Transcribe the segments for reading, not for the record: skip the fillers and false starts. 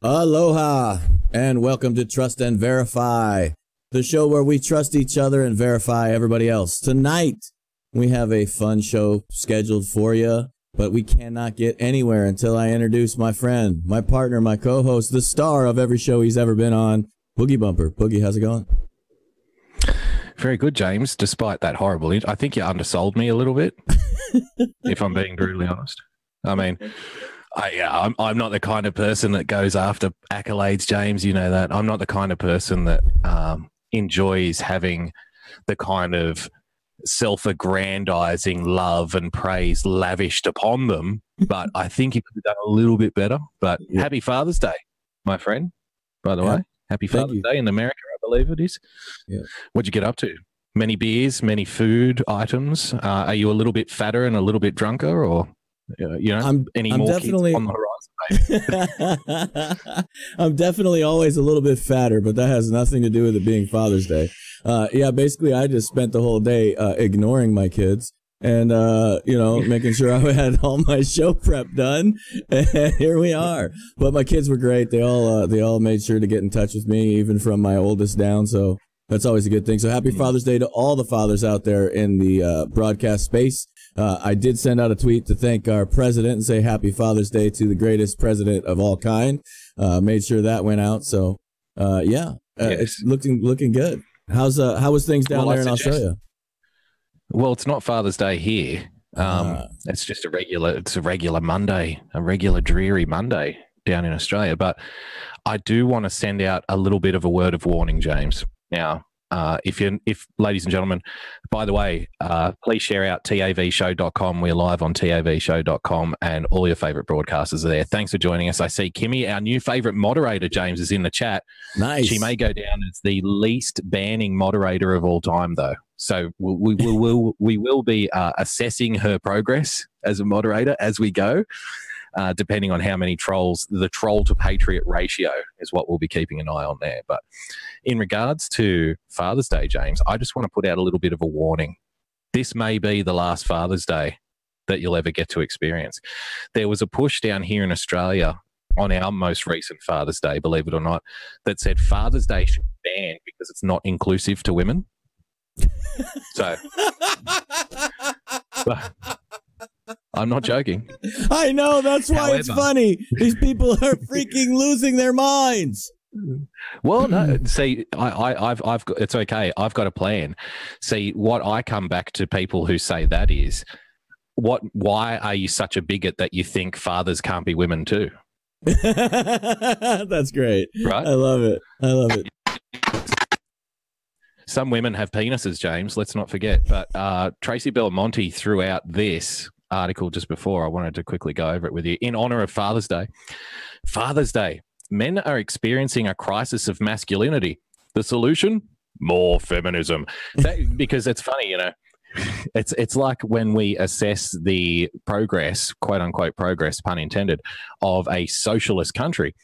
Aloha and welcome to Trust and Verify, the show where we trust each other and verify everybody else. Tonight, we have a fun show scheduled for you, but we cannot get anywhere until I introduce my friend, my partner, my co-host, the star of every show he's ever been on, Boogie Bumper. Boogie, how's it going? Very good, James, despite that horrible I think you undersold me a little bit, if I'm being brutally honest. I mean, I'm not the kind of person that goes after accolades, James. You know that. I'm not the kind of person that enjoys having the kind of self-aggrandizing love and praise lavished upon them. But I think you could have done a little bit better. But Happy Father's Day, my friend, by the way. Happy Father's Day in America, I believe it is. Yeah. What'd you get up to? Many beers, many food items. Are you a little bit fatter and a little bit drunker, or I'm more definitely kids on the horizon? I'm definitely always a little bit fatter, but that has nothing to do with it being Father's Day. Basically, I just spent the whole day ignoring my kids and making sure I had all my show prep done. And here we are. But my kids were great. They all made sure to get in touch with me, even from my oldest down. So that's always a good thing. So happy Father's Day to all the fathers out there in the broadcast space. I did send out a tweet to thank our president and say happy Father's Day to the greatest president of all kind. Made sure that went out. So it's looking good. How was things down there in Australia? Well, it's not Father's Day here. It's just a regular Monday, a regular dreary Monday down in Australia. But I do want to send out a little bit of a word of warning, James. Now, if ladies and gentlemen, by the way, please share out tavshow.com. We're live on tavshow.com and all your favorite broadcasters are there. Thanks for joining us. I see Kimmy, our new favorite moderator, James, is in the chat. Nice. She may go down as the least banning moderator of all time, though. So we will be assessing her progress as a moderator as we go. Depending on how many trolls, the troll to patriot ratio is what we'll be keeping an eye on there. But in regards to Father's Day, James, I just want to put out a little bit of a warning. This may be the last Father's Day that you'll ever get to experience. There was a push down here in Australia on our most recent Father's Day, believe it or not, that said Father's Day should be banned because it's not inclusive to women. So I'm not joking. I know, that's why it's funny. These people are freaking losing their minds. Well, no, see, I've got, it's okay. I've got a plan. See, what I come back to people who say that is, why are you such a bigot that you think fathers can't be women too? That's great. Right? I love it. I love it. Some women have penises, James. Let's not forget. But Tracy Belmonte threw out this article just before. I wanted to quickly go over it with you. In honor of Father's Day. Father's Day. Men are experiencing a crisis of masculinity. The solution? More feminism. Because it's funny, it's like when we assess the progress, quote unquote progress, pun intended, of a socialist country.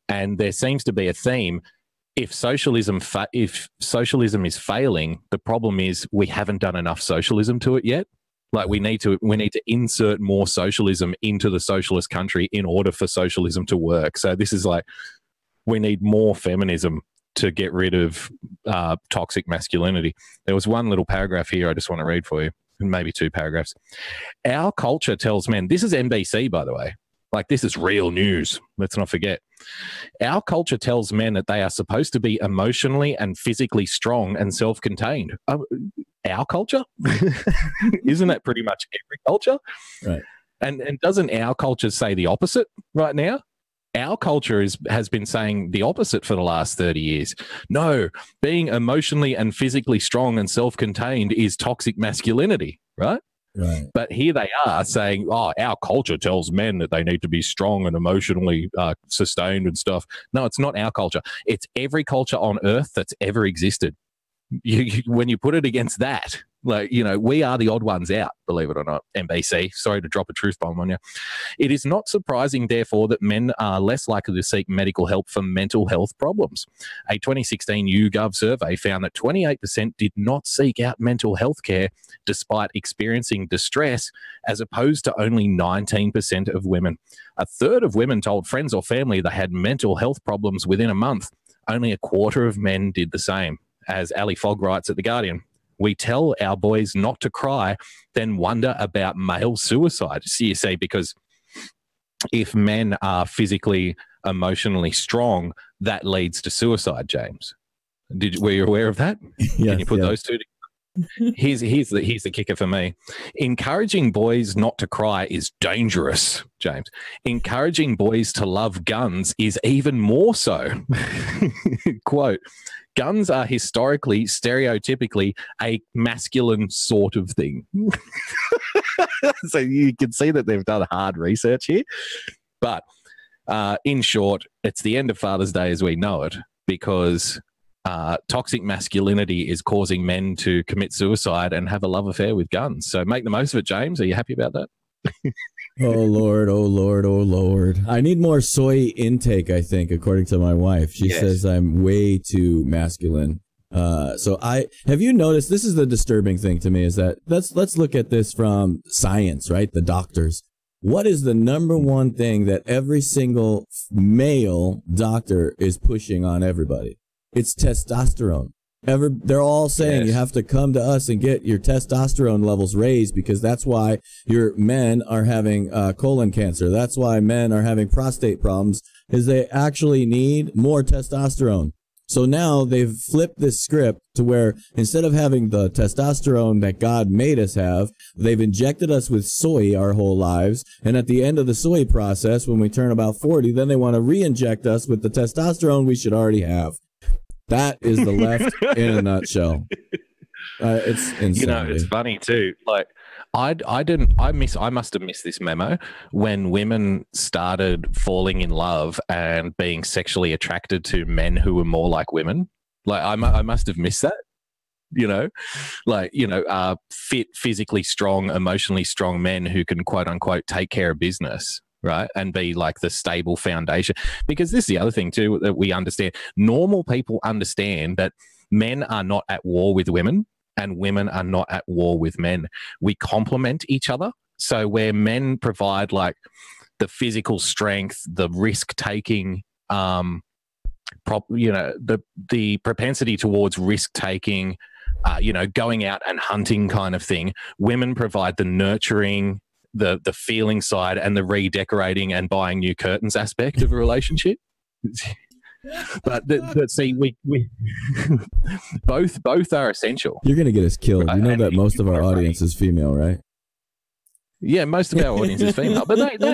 And there seems to be a theme. If socialism is failing, the problem is we haven't done enough socialism to it yet. Like we need to insert more socialism into the socialist country in order for socialism to work. So this is like, we need more feminism to get rid of toxic masculinity. There was one little paragraph here I just want to read for you, maybe two paragraphs. Our culture tells men, this is NBC, by the way, like this is real news. Let's not forget. Our culture tells men that they are supposed to be emotionally and physically strong and self-contained. Our culture? Isn't that pretty much every culture? Right. And doesn't our culture say the opposite right now? Our culture has been saying the opposite for the last 30 years. No, being emotionally and physically strong and self-contained is toxic masculinity, right? Right. But here they are saying, oh, our culture tells men that they need to be strong and emotionally sustained and stuff. No, it's not our culture. It's every culture on earth that's ever existed. when you put it against that, like, we are the odd ones out, believe it or not, NBC. Sorry to drop a truth bomb on you. It is not surprising, therefore, that men are less likely to seek medical help for mental health problems. A 2016 YouGov survey found that 28% did not seek out mental health care despite experiencing distress, as opposed to only 19% of women. A third of women told friends or family they had mental health problems within a month. Only a quarter of men did the same. As Ali Fogg writes at The Guardian, we tell our boys not to cry, then wonder about male suicide. So you see, because if men are physically, emotionally strong, that leads to suicide, James. Were you aware of that? Yes, Can you put those two together? Here's the kicker for me. Encouraging boys not to cry is dangerous, James. Encouraging boys to love guns is even more so. Quote, guns are historically, stereotypically, a masculine sort of thing. So you can see that they've done hard research here. But in short, it's the end of Father's Day as we know it, because toxic masculinity is causing men to commit suicide and have a love affair with guns. So make the most of it, James. Are you happy about that? Oh, Lord, oh, Lord, oh, Lord. I need more soy intake, I think, according to my wife. She says I'm way too masculine. Have you noticed, this is the disturbing thing to me, is that let's look at this from science, right? The doctors. What is the number one thing that every single male doctor is pushing on everybody? It's testosterone. They're all saying you have to come to us and get your testosterone levels raised, because that's why your men are having colon cancer. That's why men are having prostate problems, is they actually need more testosterone. So now they've flipped this script to where instead of having the testosterone that God made us have, they've injected us with soy our whole lives. And at the end of the soy process, when we turn about 40, then they want to re-inject us with the testosterone we should already have. That is the left in a nutshell. It's insane. It's funny too. Like, I must have missed this memo when women started falling in love and being sexually attracted to men who were more like women. Like, I must have missed that. Fit, physically strong, emotionally strong men who can quote unquote take care of business. Right. And be like the stable foundation. Because this is the other thing too that we understand. Normal people understand that men are not at war with women and women are not at war with men. We complement each other. So where men provide like the physical strength, the risk taking, the propensity towards risk taking, going out and hunting kind of thing, women provide the nurturing, the feeling side, and the redecorating and buying new curtains aspect of a relationship. But see, we both are essential. You're going to get us killed. Right? You know that most of our audience is female, right? Yeah, most of our audience is female, but they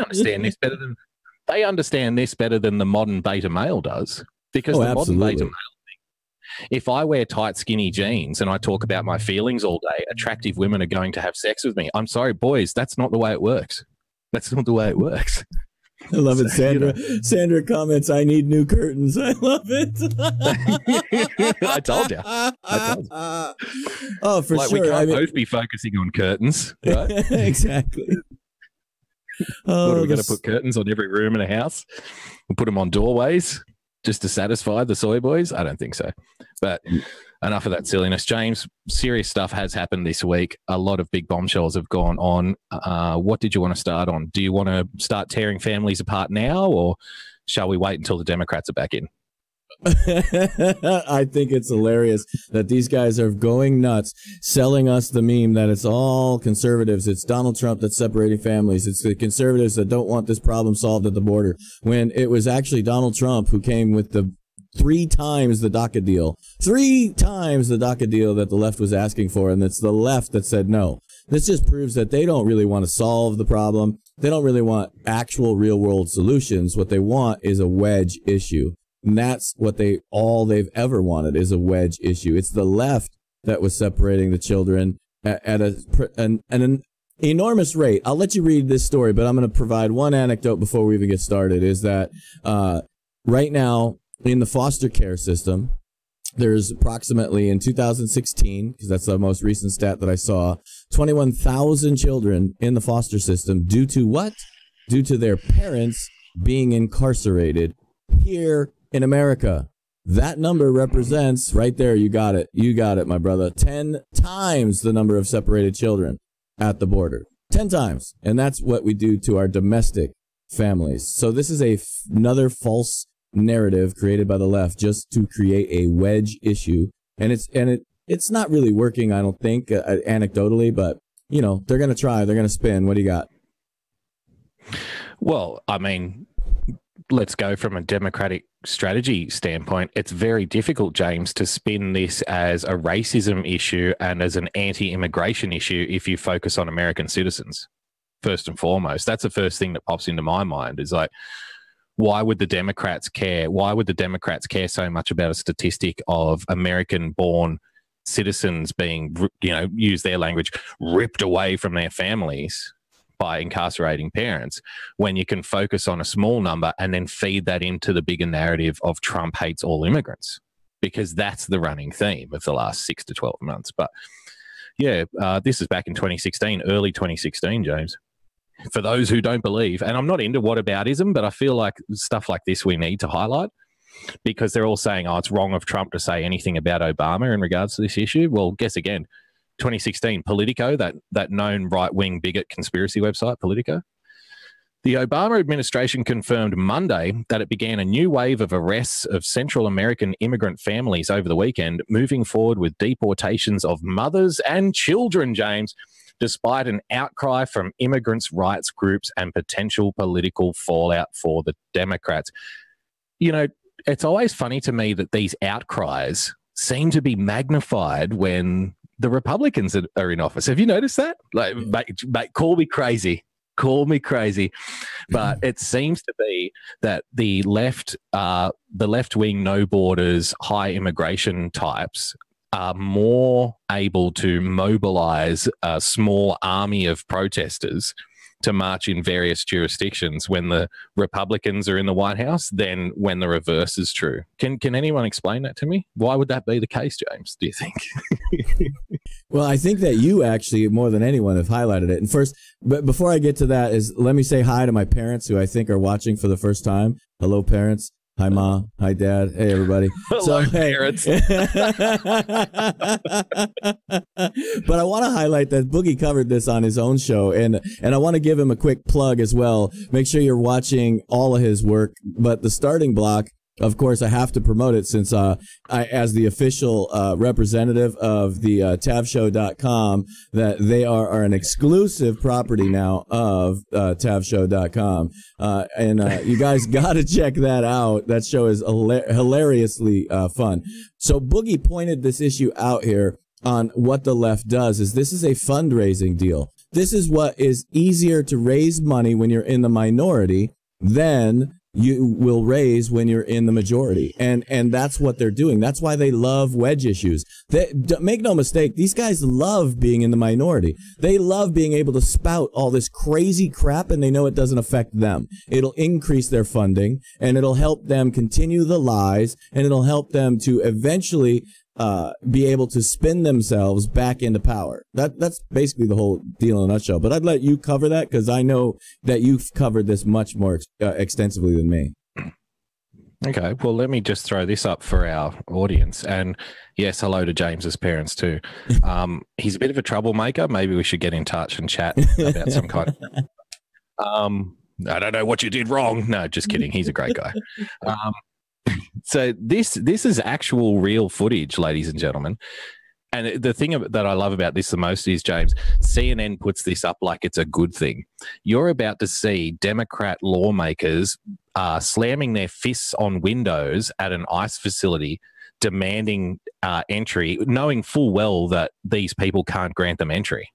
understand this better than the modern beta male does. Because the modern beta male, if I wear tight, skinny jeans and I talk about my feelings all day, attractive women are going to have sex with me. I'm sorry, boys, that's not the way it works. That's not the way it works. I love it, Sandra. Sandra comments, I need new curtains. I love it. I told you. Oh, for sure. We can't both be focusing on curtains, right? Exactly. What, are we going to put curtains on every room in a house? We'll put them on doorways just to satisfy the soy boys? I don't think so. But enough of that silliness. James, serious stuff has happened this week. A lot of big bombshells have gone on. What did you want to start on? Do you want to start tearing families apart now, or shall we wait until the Democrats are back in? I think it's hilarious that these guys are going nuts, selling us the meme that it's all conservatives. It's Donald Trump that's separating families. It's the conservatives that don't want this problem solved at the border, when it was actually Donald Trump who came with the 3 times the DACA deal. 3 times the DACA deal that the left was asking for, and it's the left that said no. This just proves that they don't really want to solve the problem. They don't really want actual real-world solutions. What they want is a wedge issue. And that's what they've ever wanted, is a wedge issue. It's the left that was separating the children at an enormous rate. I'll let you read this story, but I'm going to provide one anecdote before we even get started, is that right now in the foster care system, there's approximately in 2016, because that's the most recent stat that I saw, 21,000 children in the foster system due to what? Due to their parents being incarcerated here in America. That number represents, right there, you got it, my brother, 10 times the number of separated children at the border. 10 times. And that's what we do to our domestic families. So this is another false narrative created by the left just to create a wedge issue. And it's not really working, I don't think, anecdotally, but, you know, they're going to try. They're going to spin. What do you got? Well, I mean, let's go from a democratic strategy standpoint. It's very difficult, James, to spin this as a racism issue and as an anti-immigration issue if you focus on American citizens, first and foremost. That's the first thing that pops into my mind is like, why would the Democrats care? Why would the Democrats care so much about a statistic of American-born citizens being, you know, use their language, ripped away from their families by incarcerating parents, when you can focus on a small number and then feed that into the bigger narrative of Trump hates all immigrants, because that's the running theme of the last 6 to 12 months. But yeah, this is back in 2016, early 2016, James. For those who don't believe, and I'm not into whataboutism, but I feel like stuff like this we need to highlight, because they're all saying, oh, it's wrong of Trump to say anything about Obama in regards to this issue. Well, guess again. 2016, Politico, that known right-wing bigot conspiracy website, Politico. The Obama administration confirmed Monday that it began a new wave of arrests of Central American immigrant families over the weekend, moving forward with deportations of mothers and children, James, despite an outcry from immigrants' rights groups and potential political fallout for the Democrats. You know, it's always funny to me that these outcries seem to be magnified when the Republicans are in office. Have you noticed that? Like, mate, call me crazy. Call me crazy. But it seems to be that the left-wing, no borders, high immigration types are more able to mobilize a small army of protesters to march in various jurisdictions when the Republicans are in the White House than when the reverse is true. Can anyone explain that to me? Why would that be the case, James, do you think? Well, I think that you actually, more than anyone, have highlighted it. And first, but before I get to that, let me say hi to my parents who I think are watching for the first time. Hello, parents. Hi, Mom. Hi, Dad. Hey, everybody. Hello, parents. But I want to highlight that Boogie covered this on his own show, and I want to give him a quick plug as well. Make sure you're watching all of his work. But the starting block, of course, I have to promote it since as the official representative of the TavShow.com, that they are an exclusive property now of TavShow.com. And you guys got to check that out. That show is hilariously fun. So Boogie pointed this issue out here on what the left does. This is a fundraising deal. This is what is easier to raise money when you're in the minority than you will raise when you're in the majority. And that's what they're doing. That's why they love wedge issues. Make no mistake, these guys love being in the minority. They love being able to spout all this crazy crap, and they know it doesn't affect them. It'll increase their funding, and it'll help them continue the lies, and it'll help them to eventually be able to spin themselves back into power. That's basically the whole deal in a nutshell. But I'd let you cover that, because I know that you've covered this much more extensively than me. Okay, well, let me just throw this up for our audience. And yes, hello to James's parents too. He's a bit of a troublemaker. Maybe we should get in touch and chat about some kind of... I don't know what you did wrong. No, just kidding. He's a great guy. So this is actual real footage, ladies and gentlemen. And the thing that I love about this the most is, James, CNN puts this up like it's a good thing. You're about to see Democrat lawmakers slamming their fists on windows at an ICE facility, demanding entry, knowing full well that these people can't grant them entry.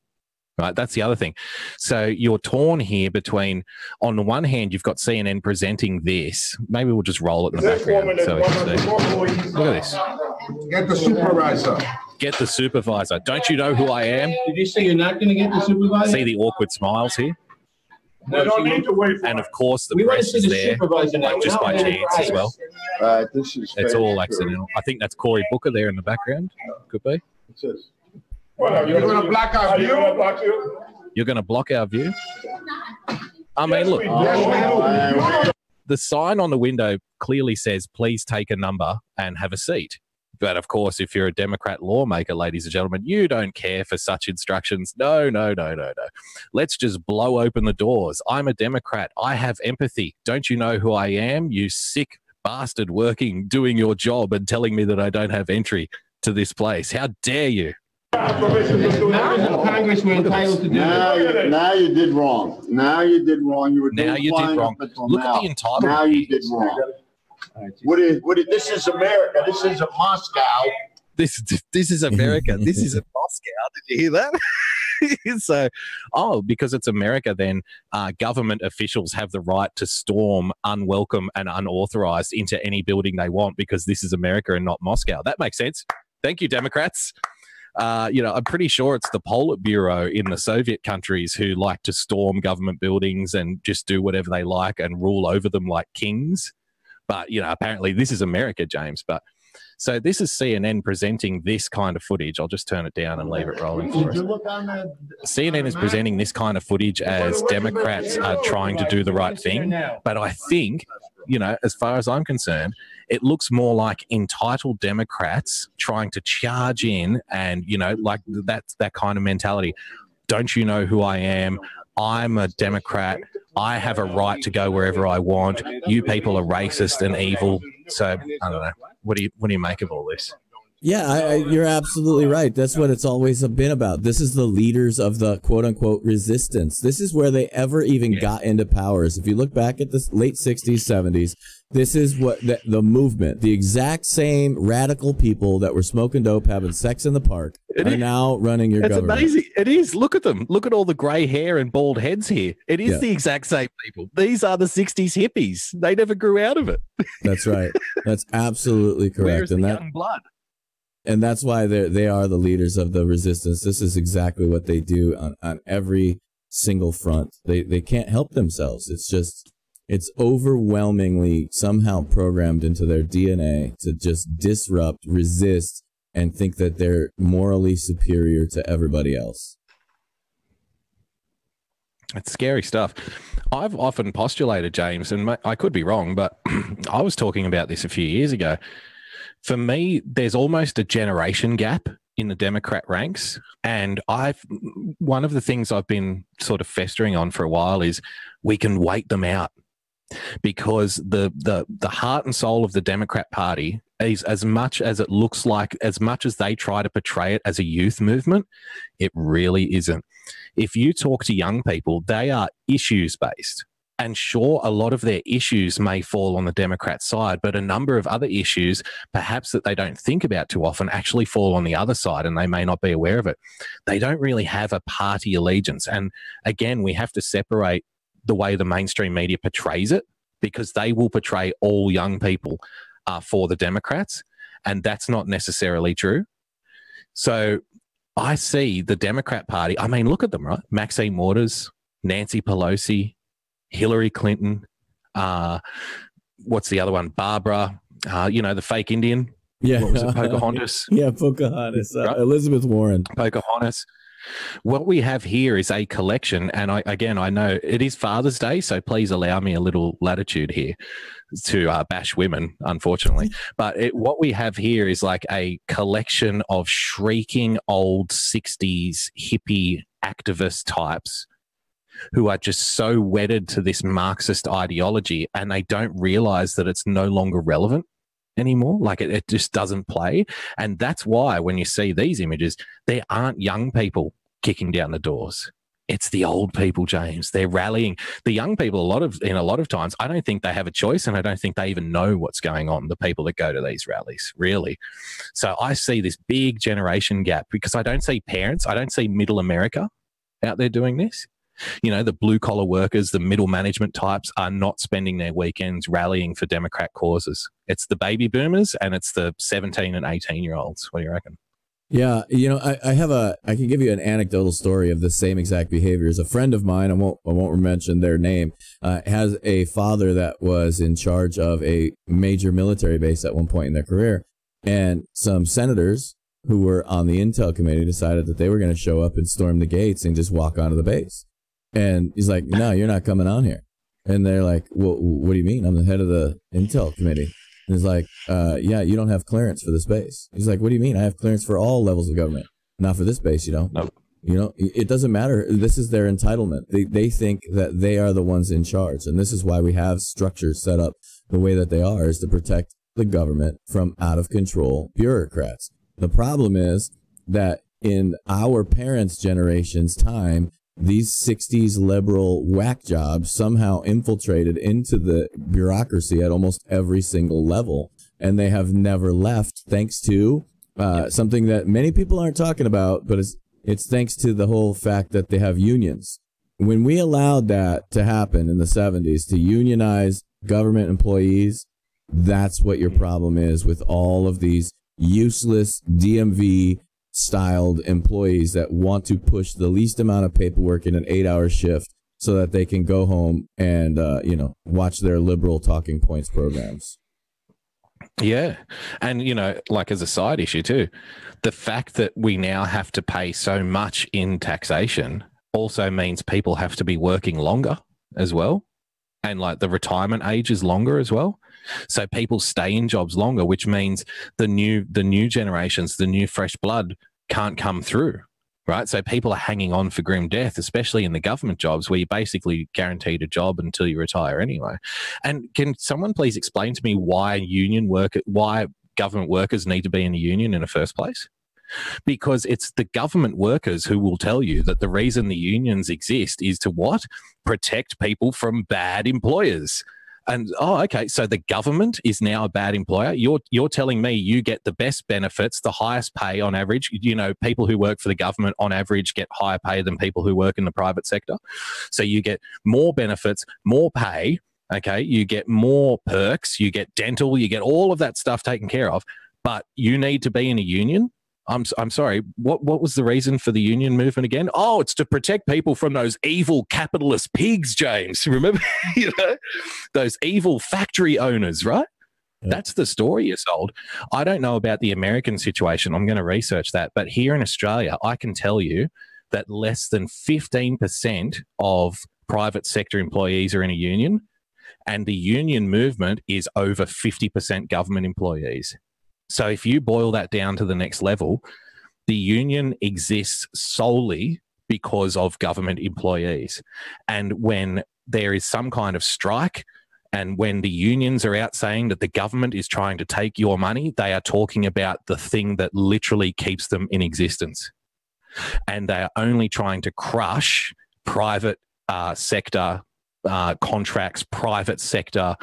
Right, that's the other thing. So you're torn here between, on the one hand, you've got CNN presenting this. Maybe we'll just roll it in the background. So look at this. Get the supervisor. Get the supervisor. Don't you know who I am? Did you say you're not going to get the supervisor? See the awkward smiles here? We don't need to wait for And it. of course, the press is there, like just by chance as well. This is It's all accidental. I think that's Cory Booker there in the background. Could be. Well, you're going to block our view? You're going to block our view? I mean, look, the sign on the window clearly says, please take a number and have a seat. But of course, if you're a Democrat lawmaker, ladies and gentlemen, you don't care for such instructions. No. Let's just blow open the doors. I'm a Democrat. I have empathy. Don't you know who I am? You sick bastard doing your job and telling me that I don't have entry to this place. How dare you? Congress were entitled to do that. Now you did wrong. Now you did wrong. You were now you did wrong. Look at the entitlement. Now you did wrong. This is America. This isn't Moscow. This is America. This isn't Moscow. Did you hear that? So, because it's America, then government officials have the right to storm unwelcome and unauthorized into any building they want because this is America and not Moscow. That makes sense. Thank you, Democrats. I'm pretty sure it's the Politburo in the Soviet countries who like to storm government buildings and just do whatever they like and rule over them like kings. But, apparently this is America, James. But so this is CNN presenting this kind of footage. I'll just turn it down and leave it rolling for us. CNN is presenting this kind of footage as Democrats are trying to do the right thing. But I think, as far as I'm concerned, it looks more like entitled Democrats trying to charge in and, like that's that kind of mentality. Don't you know who I am? I'm a Democrat. I have a right to go wherever I want. You people are racist and evil. So I don't know. What do you make of all this? Yeah, you're absolutely right. That's what it's always been about. This is the leaders of the quote-unquote resistance. This is where they ever even got into powers. If you look back at the late 60s, 70s, this is what the movement, the exact same radical people that were smoking dope, having sex in the park, are now running your government. It's amazing. It is. Look at them. Look at all the grey hair and bald heads here. It is the exact same people. These are the 60s hippies. They never grew out of it. That's right. That's absolutely correct. Where's the young blood? And that's why they are the leaders of the resistance. This is exactly what they do on every single front. They can't help themselves. It's overwhelmingly somehow programmed into their DNA to just disrupt, resist, and think that they're morally superior to everybody else. It's scary stuff. I've often postulated, James, and I could be wrong, but I was talking about this a few years ago. For me, there's almost a generation gap in the Democrat ranks. And one of the things I've been sort of festering on for a while is we can wait them out, because the heart and soul of the Democrat Party is, as much as it looks like, as much as they try to portray it as a youth movement, it really isn't. If you talk to young people, they are issues based. And sure, a lot of their issues may fall on the Democrat side, but a number of other issues, perhaps that they don't think about too often, actually fall on the other side, and they may not be aware of it. They don't really have a party allegiance. And again, we have to separate the way the mainstream media portrays it, because they will portray all young people for the Democrats, and that's not necessarily true. So I see the Democrat Party, I mean, look at them, right? Maxine Waters, Nancy Pelosi, Hillary Clinton, what's the other one? Barbara, the fake Indian. Yeah. What was it? Pocahontas? Yeah, Pocahontas. Right? Elizabeth Warren. Pocahontas. What we have here is a collection, and I know it is Father's Day, so please allow me a little latitude here to bash women, unfortunately. But what we have here is like a collection of shrieking old 60s hippie activist types who are just so wedded to this Marxist ideology, and they don't realize that it's no longer relevant anymore. Like it just doesn't play. And that's why when you see these images, there aren't young people kicking down the doors. It's the old people, James. They're rallying. The young people, in a lot of times, I don't think they have a choice, and I don't think they even know what's going on, the people that go to these rallies, really. So I see this big generation gap, because I don't see parents, I don't see middle America out there doing this. The blue-collar workers, the middle management types are not spending their weekends rallying for Democrat causes. It's the baby boomers, and it's the 17 and 18-year-olds. What do you reckon? Yeah, you know, I can give you an anecdotal story of the same exact behaviors. A friend of mine, I won't mention their name, has a father that was in charge of a major military base at one point in their career, and some senators who were on the intel committee decided that they were going to show up and storm the gates and just walk onto the base. And he's like, "No, you're not coming on here." And they're like, "Well, what do you mean? I'm the head of the intel committee." And he's like, yeah, you don't have clearance for this base. He's like, "What do you mean? I have clearance for all levels of government. Not for this base, you know." Nope. You know, it doesn't matter. This is their entitlement. They think that they are the ones in charge. And this is why we have structures set up the way that they are, is to protect the government from out of control bureaucrats. The problem is that in our parents' generation's time, these 60s liberal whack jobs somehow infiltrated into the bureaucracy at almost every single level, and they have never left, thanks to something that many people aren't talking about, but it's thanks to the whole fact that they have unions. When we allowed that to happen in the 70s, to unionize government employees, that's what your problem is with all of these useless DMV styled employees that want to push the least amount of paperwork in an 8-hour shift so that they can go home and, watch their liberal talking points programs. Yeah. And, like as a side issue too, the fact that we now have to pay so much in taxation also means people have to be working longer as well. And like the retirement age is longer as well. So people stay in jobs longer, which means the new generations, the new fresh blood can't come through, right? So people are hanging on for grim death, especially in the government jobs where you're basically guaranteed a job until you retire anyway. And can someone please explain to me why government workers need to be in a union in the first place? Because it's the government workers who will tell you that the reason the unions exist is to what? Protect people from bad employers. And, okay, so the government is now a bad employer. You're telling me you get the best benefits, the highest pay on average. People who work for the government on average get higher pay than people who work in the private sector. So you get more benefits, more pay, okay? You get more perks, you get dental, you get all of that stuff taken care of, but you need to be in a union? I'm sorry, what was the reason for the union movement again? Oh, it's to protect people from those evil capitalist pigs, James. Remember, those evil factory owners, right? Yeah. That's the story you sold. I don't know about the American situation. I'm going to research that. But here in Australia, I can tell you that less than 15% of private sector employees are in a union, and the union movement is over 50% government employees. So if you boil that down to the next level, the union exists solely because of government employees. And when there is some kind of strike and when the unions are out saying that the government is trying to take your money, they are talking about the thing that literally keeps them in existence. And they are only trying to crush private sector contracts, private sector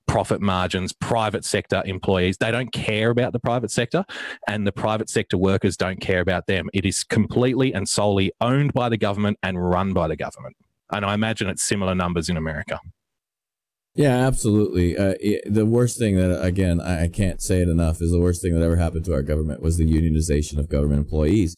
profit margins, private sector employees. They don't care about the private sector, and the private sector workers don't care about them. It is completely and solely owned by the government and run by the government. And I imagine it's similar numbers in America. Yeah, absolutely. The worst thing that, again, I can't say it enough, is the worst thing that ever happened to our government was the unionization of government employees.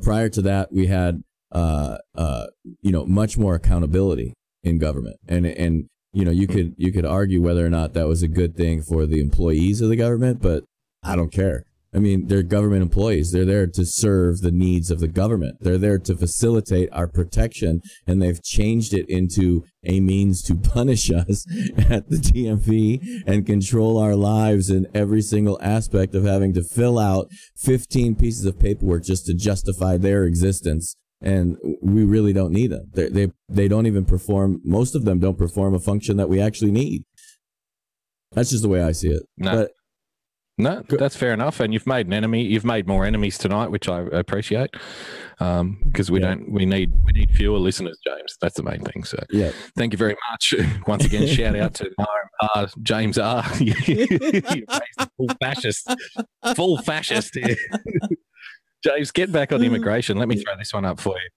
Prior to that, we had, much more accountability in government, and you could argue whether or not that was a good thing for the employees of the government, but I don't care. I mean, they're government employees. They're there to serve the needs of the government. They're there to facilitate our protection, and they've changed it into a means to punish us at the DMV and control our lives in every single aspect of having to fill out 15 pieces of paperwork just to justify their existence. And we really don't need them. They don't even perform. Most of them don't perform a function that we actually need. That's just the way I see it. No, that's fair enough. And you've made an enemy. You've made more enemies tonight, which I appreciate. Because we need fewer listeners, James. That's the main thing. So thank you very much. Once again, shout out to James R. You're full fascist here. James, get back on immigration. Let me throw this one up for you.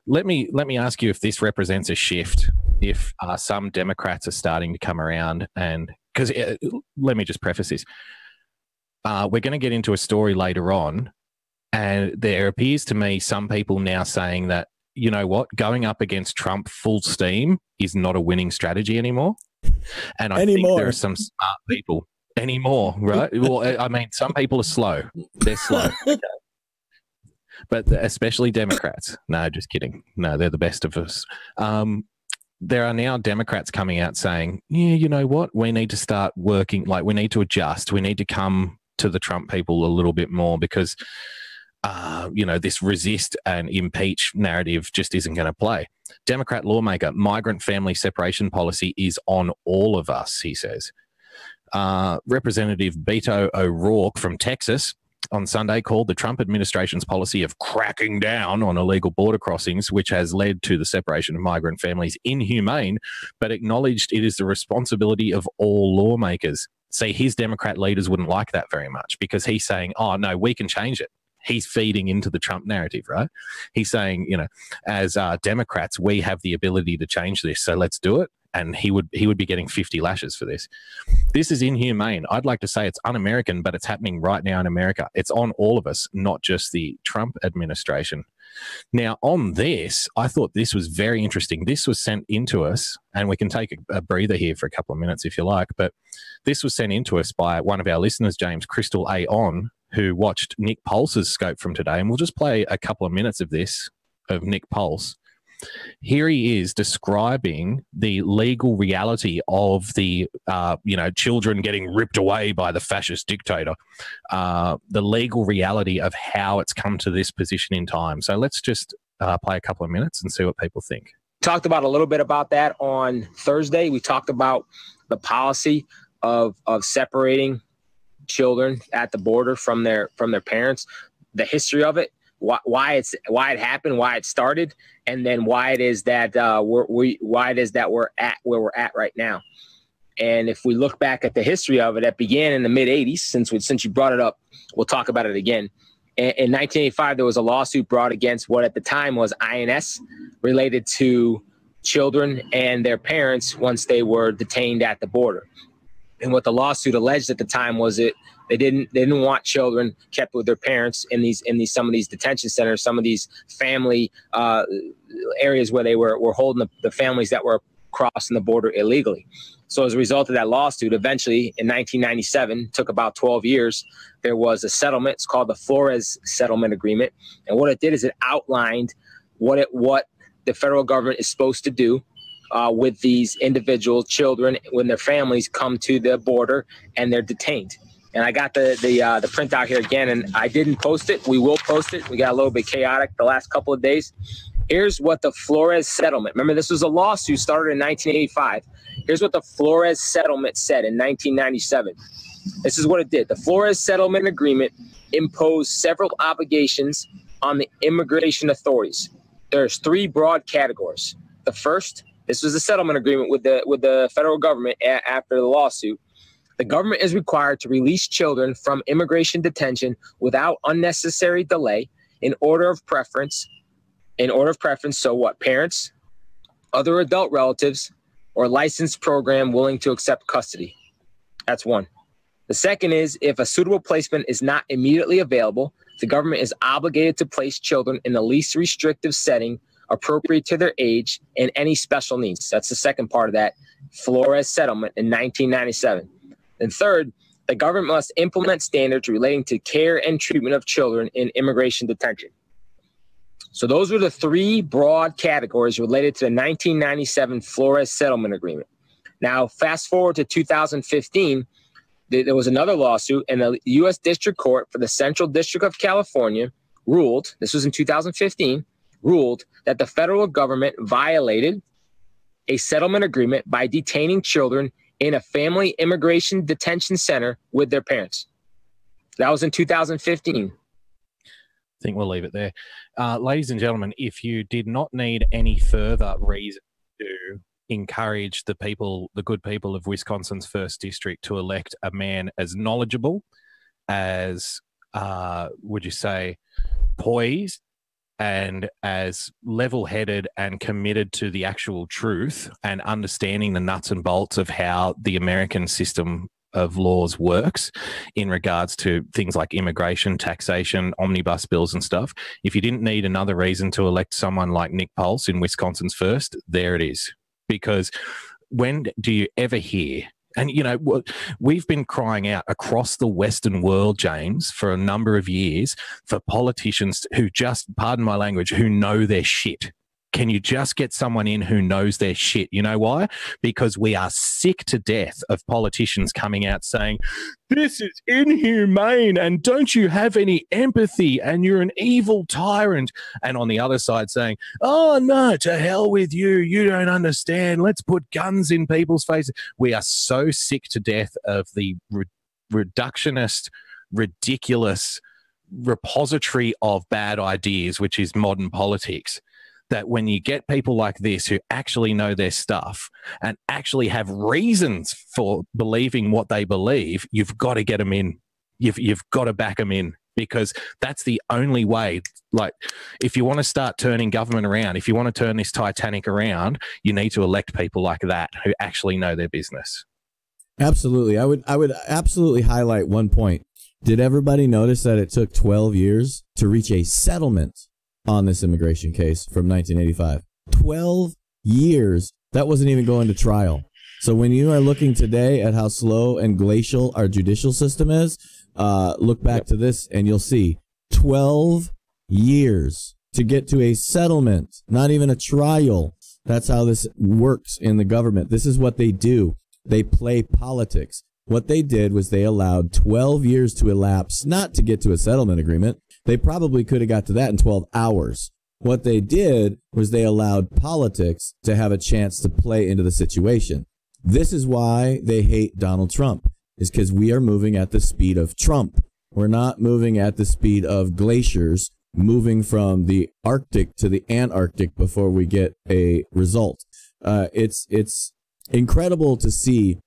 Let me ask you if this represents a shift, if some Democrats are starting to come around, and because let me just preface this. We're going to get into a story later on And there appears to me some people now saying that, you know what, going up against Trump full steam is not a winning strategy anymore. And I think there are some smart people anymore, right? Well, I mean, some people are slow. They're slow. But especially Democrats. No, just kidding. No, they're the best of us. There are now Democrats coming out saying, yeah, you know what? We need to start working, like we need to adjust. We need to come to the Trump people a little bit more because, you know, this resist and impeach narrative just isn't going to play. Democrat lawmaker, migrant family separation policy is on all of us, he says. Representative Beto O'Rourke from Texas on Sunday called the Trump administration's policy of cracking down on illegal border crossings, which has led to the separation of migrant families, inhumane, but acknowledged it is the responsibility of all lawmakers. See, his Democrat leaders wouldn't like that very much because he's saying, oh, no, we can change it. He's feeding into the Trump narrative, right? He's saying, you know, as Democrats, we have the ability to change this, so let's do it. And he would be getting 50 lashes for this. This is inhumane. I'd like to say it's un-American, but it's happening right now in America. It's on all of us, not just the Trump administration. Now, on this, I thought this was very interesting. This was sent into us, and we can take a breather here for a couple of minutes if you like, but this was sent into us by one of our listeners, James Crystal A. On, who watched Nick Pulse's scope from today. And we'll just play a couple of minutes of this, of Nick Pulse. Here he is describing the legal reality of the, you know, children getting ripped away by the fascist dictator, the legal reality of how it's come to this position in time. So let's just play a couple of minutes and see what people think. Talked about a little bit about that on Thursday. We talked about the policy of separating children at the border from their parents, the history of it, why it happened, why it started, and then why it is that we're at where we're at right now. And if we look back at the history of it, it began in the mid '80s. Since you brought it up, we'll talk about it again. In 1985, there was a lawsuit brought against what at the time was INS, related to children and their parents once they were detained at the border. And what the lawsuit alleged at the time was they didn't want children kept with their parents in some of these detention centers, some of these family areas where they were holding the families that were crossing the border illegally. So as a result of that lawsuit, eventually in 1997, took about 12 years, there was a settlement. It's called the Flores Settlement Agreement. And what it did is it outlined what the federal government is supposed to do with these individual children when their families come to the border and they're detained. And I got the printout here again, and I didn't post it. We will post it. We got a little bit chaotic the last couple of days. Here's what the Flores settlement, remember this was a lawsuit started in 1985. Here's what the Flores settlement said in 1997. This is what it did. The Flores Settlement Agreement imposed several obligations on the immigration authorities. There's three broad categories. The first, this was a settlement agreement with the federal government after the lawsuit. The government is required to release children from immigration detention without unnecessary delay in order of preference. So what? Parents, other adult relatives, or licensed program willing to accept custody. That's one. The second is if a suitable placement is not immediately available, the government is obligated to place children in the least restrictive setting appropriate to their age and any special needs. That's the second part of that Flores settlement in 1997. And third, the government must implement standards relating to care and treatment of children in immigration detention. So those were the three broad categories related to the 1997 Flores Settlement Agreement. Now, fast forward to 2015, there was another lawsuit, and the U.S. District Court for the Central District of California ruled, this was in 2015, ruled that the federal government violated a settlement agreement by detaining children in a family immigration detention center with their parents. That was in 2015. I think we'll leave it there. Ladies and gentlemen, if you did not need any further reason to encourage the good people of Wisconsin's 1st District to elect a man as knowledgeable, as, would you say, poised, and as level-headed and committed to the actual truth and understanding the nuts and bolts of how the American system of laws works in regards to things like immigration, taxation, omnibus bills and stuff. If you didn't need another reason to elect someone like Nick Pulse in Wisconsin's first, there it is. Because when do you ever hear, and you know, we've been crying out across the Western world, James, for a number of years for politicians who just, pardon my language, who know their shit. Can you just get someone in who knows their shit? You know why? Because we are sick to death of politicians coming out saying, this is inhumane and don't you have any empathy and you're an evil tyrant. And on the other side saying, oh, no, to hell with you. You don't understand. Let's put guns in people's faces. We are so sick to death of the reductionist, ridiculous repository of bad ideas, which is modern politics, that when you get people like this who actually know their stuff and actually have reasons for believing what they believe, you've got to get them in. You've got to back them in, because that's the only way. Like, if you want to start turning government around, if you want to turn this Titanic around, you need to elect people like that who actually know their business. Absolutely. I would absolutely highlight one point. Did everybody notice that it took 12 years to reach a settlement on this immigration case from 1985? 12 years. That wasn't even going to trial. So when you are looking today at how slow and glacial our judicial system is, look back to this and you'll see 12 years to get to a settlement, not even a trial. That's how this works in the government. This is what they do. They play politics. What they did was they allowed 12 years to elapse, not to get to a settlement agreement. They probably could have got to that in 12 hours. What they did was they allowed politics to have a chance to play into the situation. This is why they hate Donald Trump, is because we are moving at the speed of Trump. We're not moving at the speed of glaciers, moving from the Arctic to the Antarctic before we get a result. It's incredible to see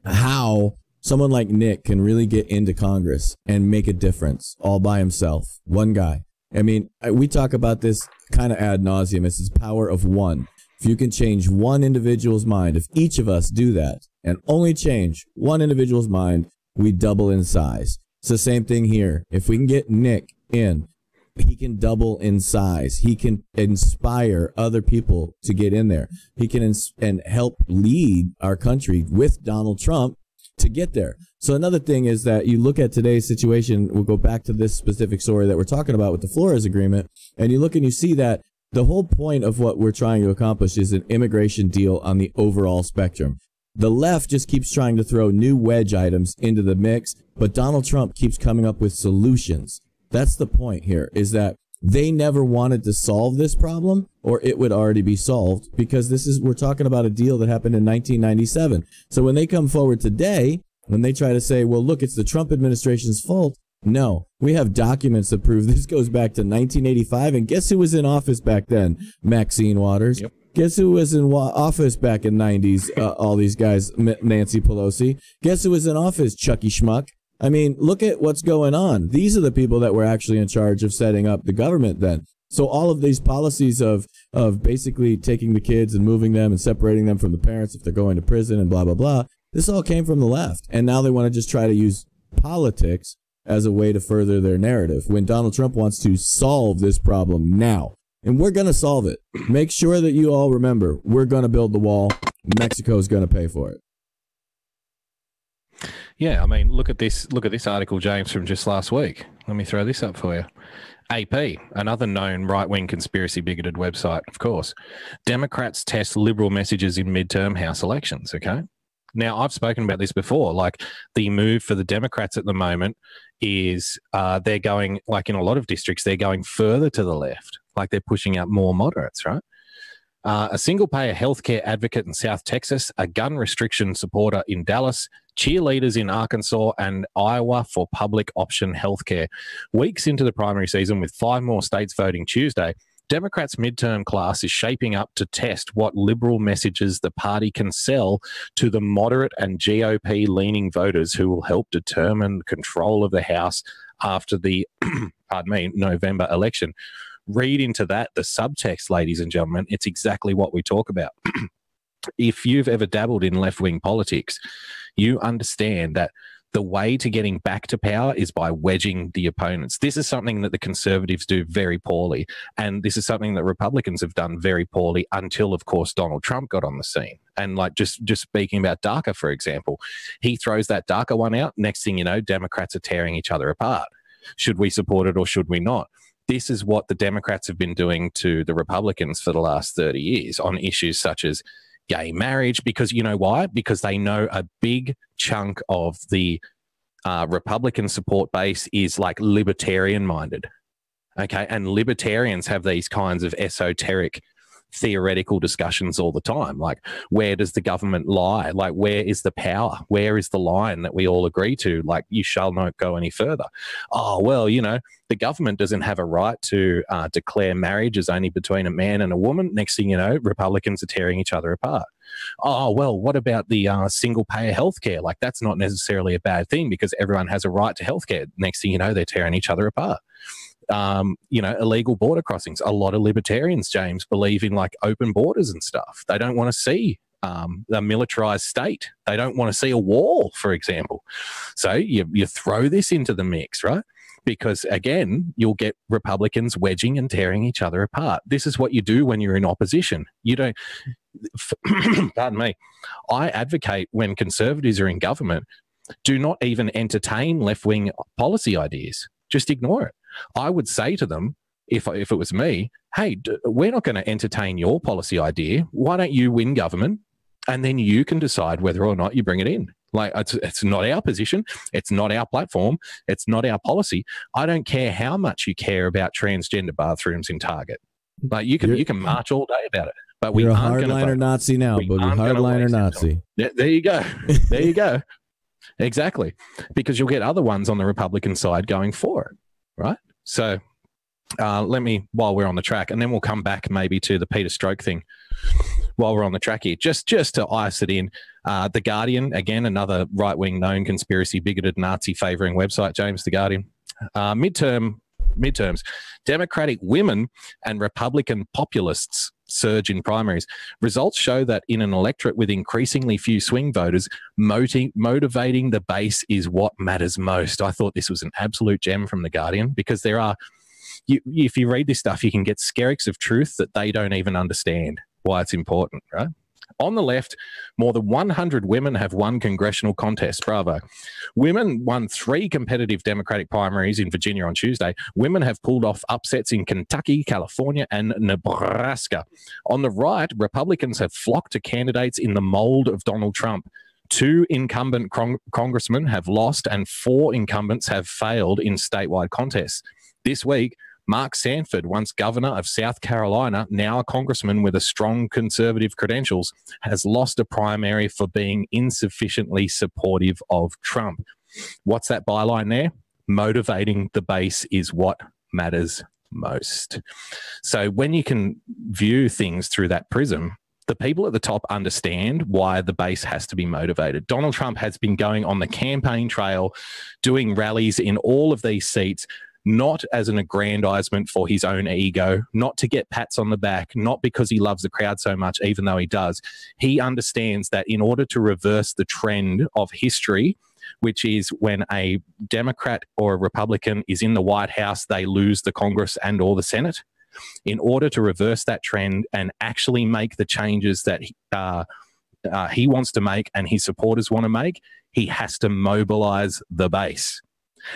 how someone like Nick can really get into Congress and make a difference all by himself. One guy. I mean, we talk about this kind of ad nauseum. It's the power of one. If you can change one individual's mind, if each of us do that and only change one individual's mind, we double in size. It's the same thing here. If we can get Nick in, he can double in size. He can inspire other people to get in there. He can and help lead our country with Donald Trump to get there. So another thing is that you look at today's situation, we'll go back to this specific story that we're talking about with the Flores agreement, and you look and you see that the whole point of what we're trying to accomplish is an immigration deal on the overall spectrum. The left just keeps trying to throw new wedge items into the mix, but Donald Trump keeps coming up with solutions. That's the point here, is that they never wanted to solve this problem, or it would already be solved, because we're talking about a deal that happened in 1997. So when they come forward today, when they try to say, well, look, it's the Trump administration's fault. No, we have documents that prove this goes back to 1985. And guess who was in office back then? Maxine Waters. Yep. Guess who was in office back in 90s? All these guys, Nancy Pelosi. Guess who was in office? Chucky Schmuck. I mean, look at what's going on. These are the people that were actually in charge of setting up the government then. So all of these policies of basically taking the kids and moving them and separating them from the parents if they're going to prison and blah, blah, blah, this all came from the left. And now they want to just try to use politics as a way to further their narrative, when Donald Trump wants to solve this problem now. And we're going to solve it. Make sure that you all remember, we're going to build the wall. Mexico's going to pay for it. Yeah, I mean, look at this article, James, from just last week. Let me throw this up for you. AP, another known right-wing conspiracy bigoted website, of course. Democrats test liberal messages in midterm House elections, okay? Now, I've spoken about this before. Like, the move for the Democrats at the moment is they're going, like in a lot of districts, they're going further to the left. Like, they're pushing out more moderates, right? A single-payer healthcare advocate in South Texas, a gun restriction supporter in Dallas, cheerleaders in Arkansas and Iowa for public option healthcare. Weeks into the primary season, with 5 more states voting Tuesday, Democrats' midterm class is shaping up to test what liberal messages the party can sell to the moderate and GOP-leaning voters who will help determine control of the House after the November election. Read into that the subtext, ladies and gentlemen. It's exactly what we talk about. if you've ever dabbled in left-wing politics, you understand that the way to getting back to power is by wedging the opponents. This is something that the Conservatives do very poorly, and this is something that Republicans have done very poorly until, of course, Donald Trump got on the scene. And like just speaking about DACA, for example, he throws that DACA one out. Next thing you know, Democrats are tearing each other apart. Should we support it or should we not? This is what the Democrats have been doing to the Republicans for the last 30 years on issues such as gay marriage, because you know why? Because they know a big chunk of the Republican support base is like libertarian minded. Okay. And libertarians have these kinds of esoteric theoretical discussions all the time. Like, where does the government lie? Like, where is the power? Where is the line that we all agree to? Like, you shall not go any further. Oh, well, you know, the government doesn't have a right to declare marriage as only between a man and a woman. Next thing you know, Republicans are tearing each other apart. Oh, well, what about the single payer healthcare? Like, that's not necessarily a bad thing because everyone has a right to healthcare. Next thing you know, they're tearing each other apart. You know, illegal border crossings. A lot of libertarians, James, believe in like open borders and stuff. They don't want to see a militarized state. They don't want to see a wall, for example. So you throw this into the mix, right? Because again, you'll get Republicans wedging and tearing each other apart. This is what you do when you're in opposition. You don't, pardon me, I advocate when Conservatives are in government, do not even entertain left-wing policy ideas. Just ignore it. I would say to them, if it was me, hey, we're not going to entertain your policy idea. Why don't you win government? And then you can decide whether or not you bring it in. Like, it's not our position. It's not our platform. It's not our policy. I don't care how much you care about transgender bathrooms in Target. Like, you can march all day about it. But we you're a aren't hardliner Nazi now, but you're hardliner Nazi. There you go. There you go. Exactly. Because you'll get other ones on the Republican side going for it, right? So let me, while we're on the track, and then we'll come back maybe to the Peter Strzok thing while we're on the track here, just to ice it in. The Guardian, again, another right-wing known conspiracy, bigoted Nazi favouring website, James, The Guardian. Midterms, Democratic women and Republican populists surge in primaries. Results show that in an electorate with increasingly few swing voters, motivating the base is what matters most. I thought this was an absolute gem from The Guardian, because there are, if you read this stuff, you can get skerricks of truth that they don't even understand why it's important, right? On the left, more than 100 women have won congressional contests. Bravo. Women won 3 competitive Democratic primaries in Virginia on Tuesday. Women have pulled off upsets in Kentucky, California, and Nebraska. On the right, Republicans have flocked to candidates in the mold of Donald Trump. 2 incumbent congressmen have lost and 4 incumbents have failed in statewide contests. This week, Mark Sanford, once governor of South Carolina, now a congressman with a strong conservative credentials, has lost a primary for being insufficiently supportive of Trump. What's that byline there? Motivating the base is what matters most. So when you can view things through that prism, the people at the top understand why the base has to be motivated. Donald Trump has been going on the campaign trail, doing rallies in all of these seats, not as an aggrandizement for his own ego, not to get pats on the back, not because he loves the crowd so much, even though he does. He understands that in order to reverse the trend of history, which is when a Democrat or a Republican is in the White House, they lose the Congress and or the Senate. In order to reverse that trend and actually make the changes that he wants to make and his supporters want to make, he has to mobilize the base.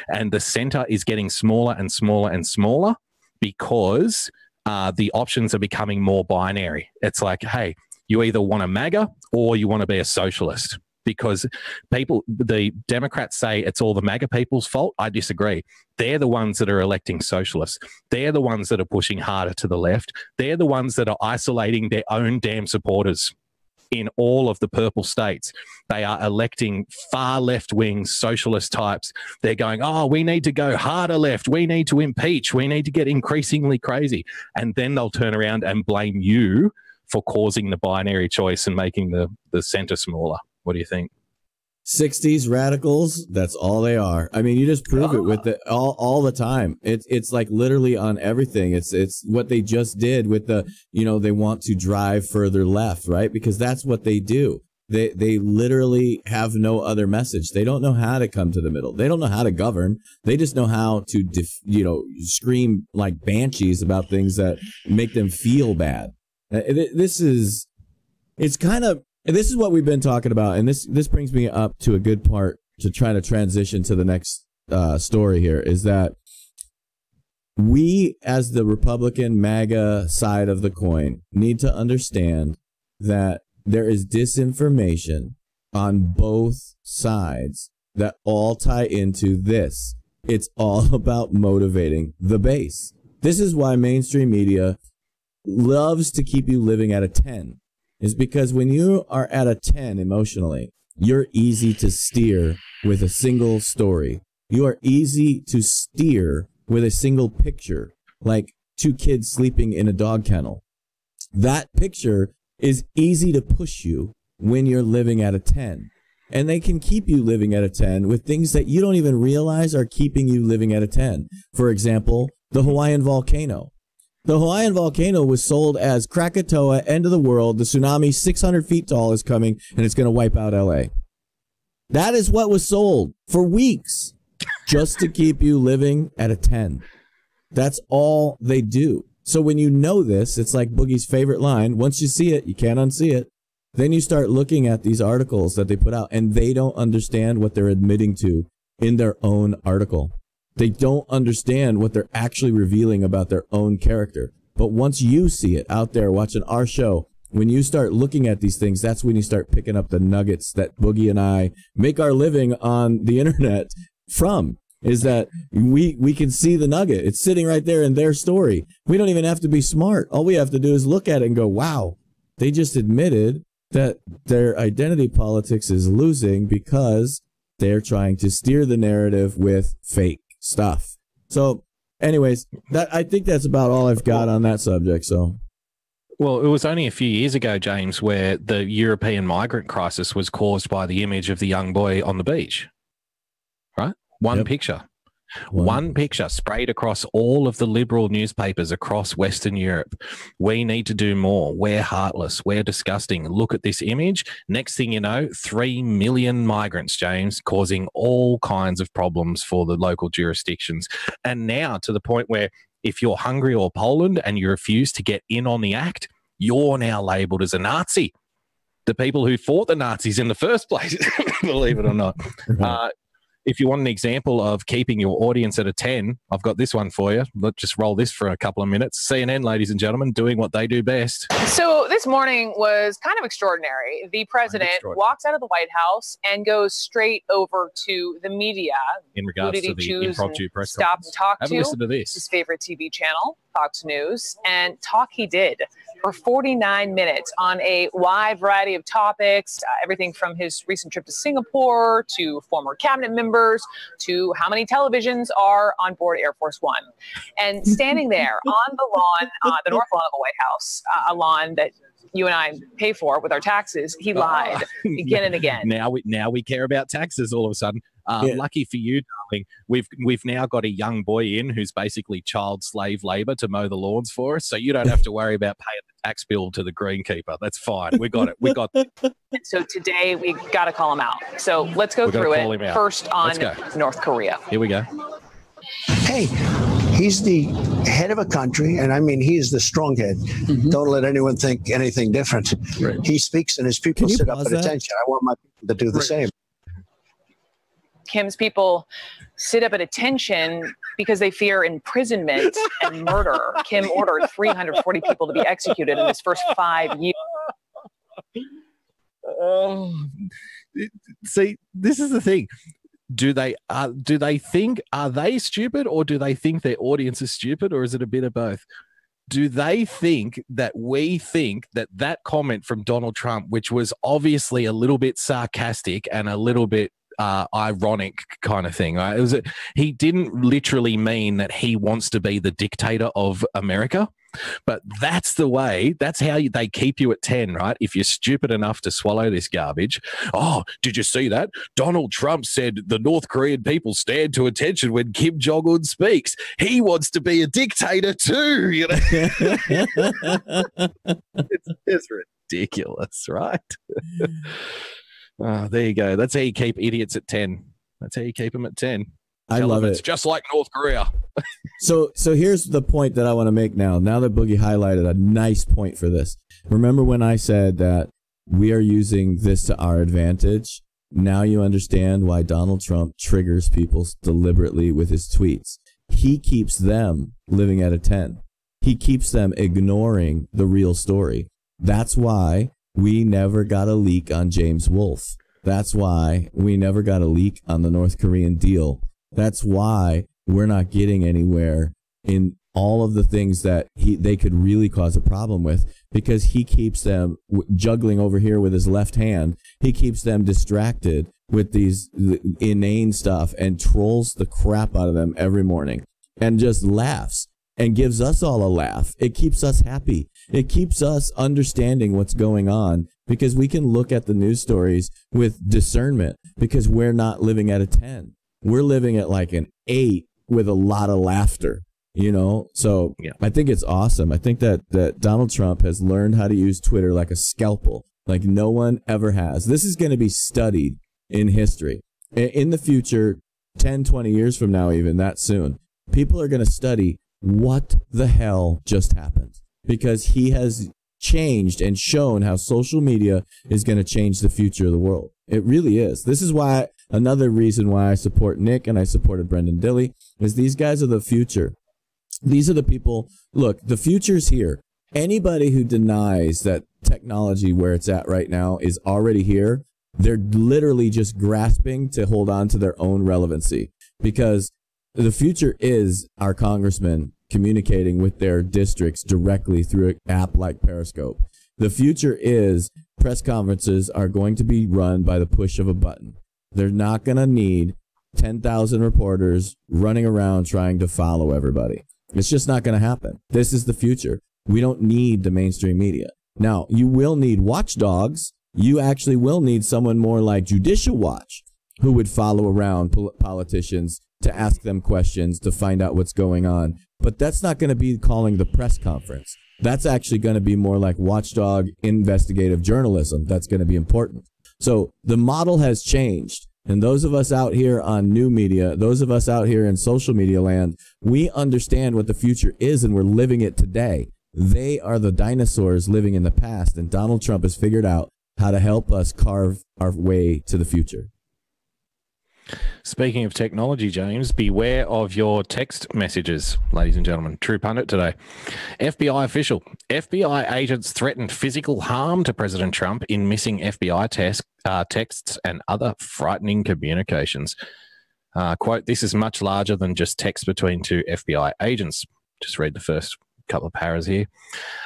And the center is getting smaller and smaller and smaller because the options are becoming more binary. It's like, hey, you either want a MAGA or you want to be a socialist. Because the Democrats say it's all the MAGA people's fault. I disagree. They're the ones that are electing socialists. They're the ones that are pushing harder to the left. They're the ones that are isolating their own damn supporters. In all of the purple states, they are electing far left-wing socialist types. They're going, oh, we need to go harder left. We need to impeach. We need to get increasingly crazy. And then they'll turn around and blame you for causing the binary choice and making the center smaller. What do you think? 60s radicals, that's all they are. I mean, you just prove it with all the time. It's like literally on everything. It's what they just did with the, they want to drive further left, right? Because that's what they do. They literally have no other message. They don't know how to come to the middle. They don't know how to govern. They just know how to, scream like banshees about things that make them feel bad. This is what we've been talking about, and this brings me up to a good part to try to transition to the next story here, is that we, as the Republican MAGA side of the coin, need to understand that there is disinformation on both sides that all tie into this. It's all about motivating the base. This is why mainstream media loves to keep you living at a 10. Is because when you are at a 10 emotionally, you're easy to steer with a single story. You are easy to steer with a single picture, like two kids sleeping in a dog kennel. That picture is easy to push you when you're living at a 10. And they can keep you living at a 10 with things that you don't even realize are keeping you living at a 10. For example, the Hawaiian volcano. The Hawaiian volcano was sold as Krakatoa, end of the world. The tsunami 600 feet tall is coming, and it's going to wipe out LA. That is what was sold for weeks, just to keep you living at a 10. That's all they do. So when you know this, it's like Boogie's favorite line. Once you see it, you can't unsee it. Then you start looking at these articles that they put out, and they don't understand what they're admitting to in their own article. They don't understand what they're actually revealing about their own character. But once you see it out there watching our show, when you start looking at these things, that's when you start picking up the nuggets that Boogie and I make our living on the internet from. Is that we can see the nugget. It's sitting right there in their story. We don't even have to be smart. All we have to do is look at it and go, wow, they just admitted that their identity politics is losing because they're trying to steer the narrative with fake stuff. So anyways, I think that's about all I've got on that subject. So. Well, it was only a few years ago, James, where the European migrant crisis was caused by the image of the young boy on the beach, right? One picture. One picture sprayed across all of the liberal newspapers across Western Europe. We need to do more. We're heartless. We're disgusting. Look at this image. Next thing you know, 3 million migrants, James, causing all kinds of problems for the local jurisdictions. And now to the point where if you're Hungary or Poland and you refuse to get in on the act, you're now labeled as a Nazi. The people who fought the Nazis in the first place, believe it or not. If you want an example of keeping your audience at a 10, I've got this one for you. Let's just roll this for a couple of minutes. CNN, ladies and gentlemen, doing what they do best. So this morning was kind of extraordinary. The president walks out of the White House and goes straight over to the media. In regards to the impromptu press stop conference. and talk Have to a listen to this. his favorite TV channel, Fox News, and talk he did for 49 minutes on a wide variety of topics, everything from his recent trip to Singapore to former cabinet members to how many televisions are on board Air Force One. And standing there on the lawn, the north lawn of the White House, a lawn that you and I pay for with our taxes, he lied again and again. Now we care about taxes all of a sudden. Lucky for you, darling, we've now got a young boy in who's basically child slave labor to mow the lawns for us, so you don't have to worry about paying the tax bill to the greenkeeper. That's fine. We got it. We got it. So today we got to call him out. So let's go through it. First on North Korea. Here we go. Hey, he's the head of a country, and I mean, he's the strong head. Don't let anyone think anything different. Right. He speaks, and his people sit up at attention. I want my people to do the same. Kim's people sit up at attention because they fear imprisonment and murder. Kim ordered 340 people to be executed in his first 5 years. See, this is the thing. Do they think, are they stupid, or do they think their audience is stupid, or is it a bit of both? Do they think that we think that comment from Donald Trump, which was obviously a little bit sarcastic and a little bit ironic kind of thing, right? He didn't literally mean that he wants to be the dictator of America, but that's how they keep you at 10, right? If you're stupid enough to swallow this garbage. Oh, did you see that? Donald Trump said the North Korean people stand to attention when Kim Jong-un speaks. He wants to be a dictator too, you know? it's ridiculous, right? Oh, there you go. That's how you keep idiots at 10. That's how you keep them at 10. I love it. It's just like North Korea. So here's the point that I want to make now. Now that Boogie highlighted a nice point for this. Remember when I said that we are using this to our advantage? Now you understand why Donald Trump triggers people deliberately with his tweets. He keeps them living at a 10. He keeps them ignoring the real story. That's why we never got a leak on James Wolfe. That's why we never got a leak on the North Korean deal. That's why we're not getting anywhere in all of the things that they could really cause a problem with, because he keeps them juggling over here with his left hand. He keeps them distracted with these inane stuff and trolls the crap out of them every morning and just laughs and gives us all a laugh. It keeps us happy. It keeps us understanding what's going on, because we can look at the news stories with discernment, because we're not living at a 10. We're living at like an 8 with a lot of laughter, you know? So yeah. I think it's awesome. I think that Donald Trump has learned how to use Twitter like a scalpel, like no one ever has. This is going to be studied in history. In the future, 10, 20 years from now, even that soon, people are going to study what the hell just happened, because he has changed and shown how social media is going to change the future of the world. It really is. This is why, another reason why I support Nick and I supported Brendan Dilley, is these guys are the future. These are the people. Look, the future's here. Anybody who denies that technology where it's at right now is already here, they're literally just grasping to hold on to their own relevancy, because the future is our congressmen communicating with their districts directly through an app like Periscope. The future is press conferences are going to be run by the push of a button. They're not going to need 10,000 reporters running around trying to follow everybody. It's just not going to happen. This is the future. We don't need the mainstream media. Now, you will need watchdogs. You actually will need someone more like Judicial Watch, who would follow around politicians to ask them questions, to find out what's going on. But that's not going to be calling the press conference. That's actually going to be more like watchdog investigative journalism. That's going to be important. So the model has changed. And those of us out here on new media, those of us out here in social media land, we understand what the future is, and we're living it today. They are the dinosaurs living in the past, and Donald Trump has figured out how to help us carve our way to the future. Speaking of technology, James, beware of your text messages, ladies and gentlemen. True Pundit today. FBI official. FBI agents threatened physical harm to President Trump in missing FBI texts and other frightening communications. Quote, this is much larger than just text between two FBI agents. Just read the first couple of paras here.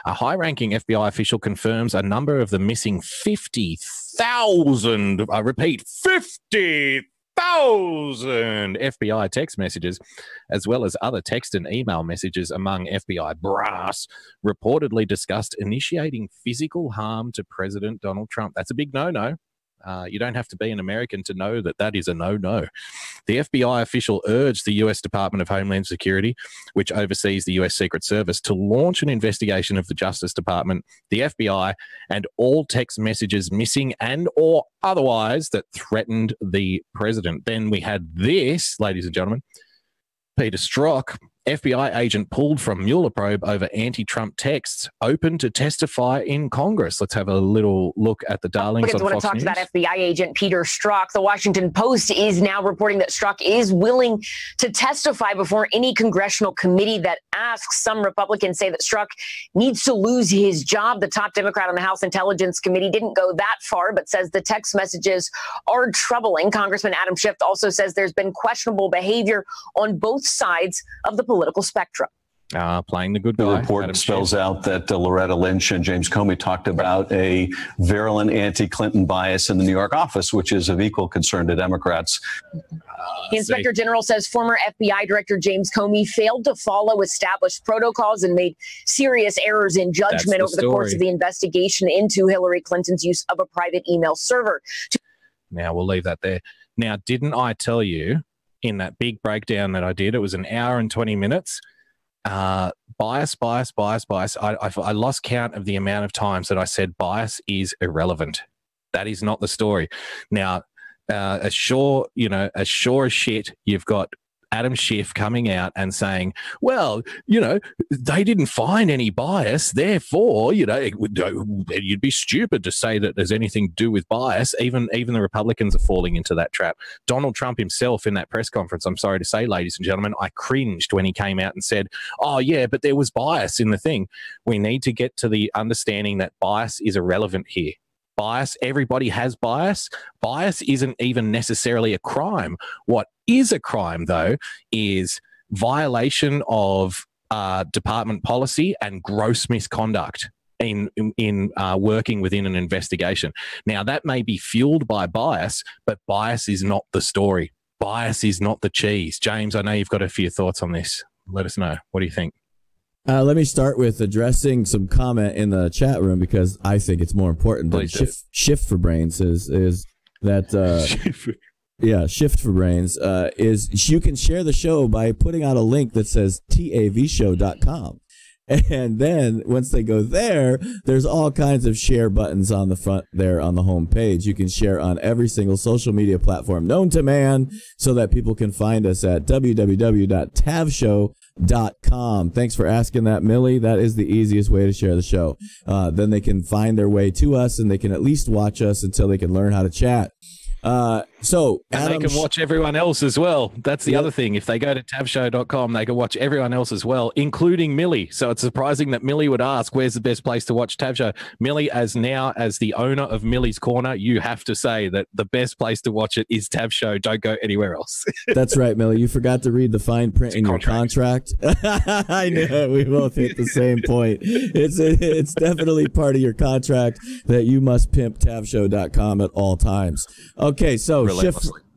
A high-ranking FBI official confirms a number of the missing 50,000, I repeat, 50,000 FBI text messages, as well as other text and email messages among FBI brass, reportedly discussed initiating physical harm to President Donald Trump. That's a big no-no. You don't have to be an American to know that that is a no-no. The FBI official urged the U.S. Department of Homeland Security, which oversees the U.S. Secret Service, to launch an investigation of the Justice Department, the FBI, and all text messages missing and or otherwise that threatened the president. Then we had this, ladies and gentlemen, Peter Strzok, FBI agent pulled from Mueller probe over anti-Trump texts, open to testify in Congress. Let's have a little look at the darlings on Fox News. I want to talk to that FBI agent, Peter Strzok. The Washington Post is now reporting that Strzok is willing to testify before any congressional committee that asks. Some Republicans say that Strzok needs to lose his job. The top Democrat on the House Intelligence Committee didn't go that far, but says the text messages are troubling. Congressman Adam Schiff also says there's been questionable behavior on both sides of the political spectrum. Playing the good guy. The report spells out that Loretta Lynch and James Comey talked about a virulent anti-Clinton bias in the New York office, which is of equal concern to Democrats. The Inspector General says former FBI Director James Comey failed to follow established protocols and made serious errors in judgment over the course of the investigation into Hillary Clinton's use of a private email server. Now, we'll leave that there. Now, didn't I tell you in that big breakdown that I did, it was an hour and 20 minutes, bias. I lost count of the amount of times that I said bias is irrelevant. That is not the story. Now, as sure as shit, you've got Adam Schiff coming out and saying, well, they didn't find any bias, therefore, you'd be stupid to say that there's anything to do with bias. Even the Republicans are falling into that trap. Donald Trump himself in that press conference, I'm sorry to say, ladies and gentlemen, I cringed when he came out and said, oh, yeah, but there was bias in the thing. We need to get to the understanding that bias is irrelevant here. Bias, everybody has bias. Bias isn't even necessarily a crime. What is a crime, though, is violation of department policy and gross misconduct in working within an investigation. Now, that may be fueled by bias, but bias is not the story. Bias is not the cheese. James, I know you've got a few thoughts on this. Let us know. What do you think? Let me start with addressing some comment in the chat room because I think it's more important than shift for brains is that shift for brains is you can share the show by putting out a link that says tavshow.com. And then once they go there, there's all kinds of share buttons on the front there on the home page. You can share on every single social media platform known to man so that people can find us at www.tavshow.com. Thanks for asking that, Millie. That is the easiest way to share the show. Then they can find their way to us and they can at least watch us until they can learn how to chat. So Adam, they can watch everyone else as well. That's the other thing. If they go to tavshow.com, they can watch everyone else as well, including Millie. So it's surprising that Millie would ask, where's the best place to watch Tav Show? Millie, as the owner of Millie's Corner, you have to say that the best place to watch it is Tav Show. Don't go anywhere else. That's right, Millie. You forgot to read the fine print in your contract. I know. We both hit the same point. It's definitely part of your contract that you must pimp tavshow.com at all times. Okay, so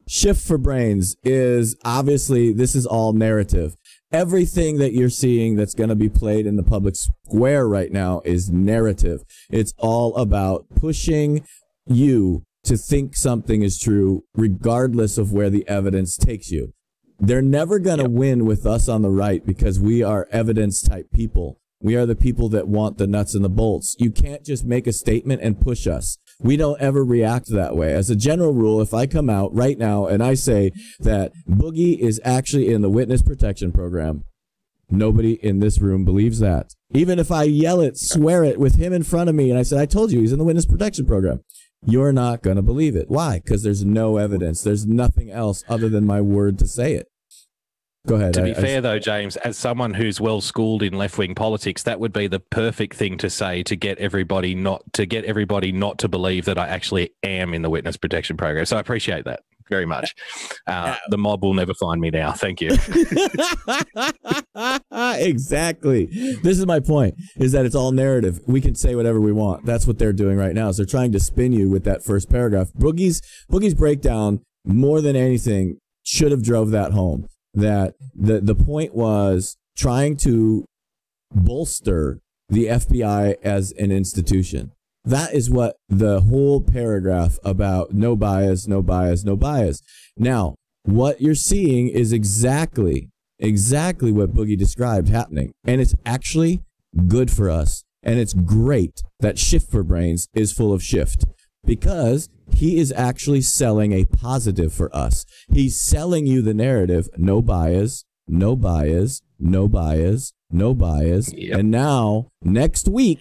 shift for brains is obviously, this is all narrative. Everything that you're seeing that's going to be played in the public square right now is narrative. It's all about pushing you to think something is true, regardless of where the evidence takes you. They're never going to win with us on the right because we are evidence type people. We are the people that want the nuts and the bolts. You can't just make a statement and push us. We don't ever react that way. As a general rule, if I come out right now and I say that Boogie is actually in the witness protection program, nobody in this room believes that. Even if I yell it, swear it with him in front of me, and I said, I told you he's in the witness protection program, you're not going to believe it. Why? Because there's no evidence. There's nothing else other than my word to say it. Go ahead. To be fair, though, James, as someone who's well schooled in left-wing politics, that would be the perfect thing to say to get everybody not to believe that I actually am in the witness protection program. So I appreciate that very much. The mob will never find me now. Thank you. Exactly. This is my point, is that it's all narrative. We can say whatever we want. That's what they're doing right now, is they're trying to spin you with that first paragraph. Boogie's breakdown, more than anything, should have drove that home. That the point was trying to bolster the FBI as an institution. That is what the whole paragraph about no bias, no bias, no bias. Now, what you're seeing is exactly what Boogie described happening. And it's actually good for us. And it's great that Shift for Brains is full of shift, because he is actually selling a positive for us. He's selling you the narrative, no bias, no bias, no bias, no bias. Yep. And now, next week,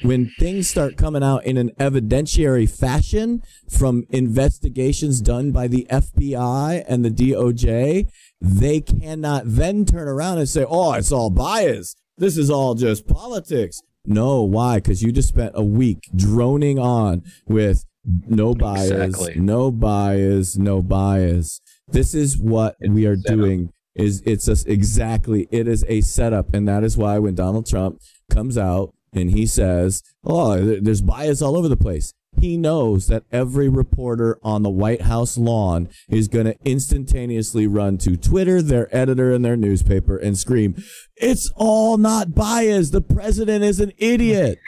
when things start coming out in an evidentiary fashion from investigations done by the FBI and the DOJ, they cannot then turn around and say, oh, it's all bias. This is all just politics. No, why? Because you just spent a week droning on with no bias, no bias, no bias. This is what we are doing it's just exactly, it is a setup. And that is why when Donald Trump comes out and he says, oh, there's bias all over the place, he knows that every reporter on the White House lawn is going to instantaneously run to Twitter, their editor, and their newspaper and scream, it's all not biased. The president is an idiot.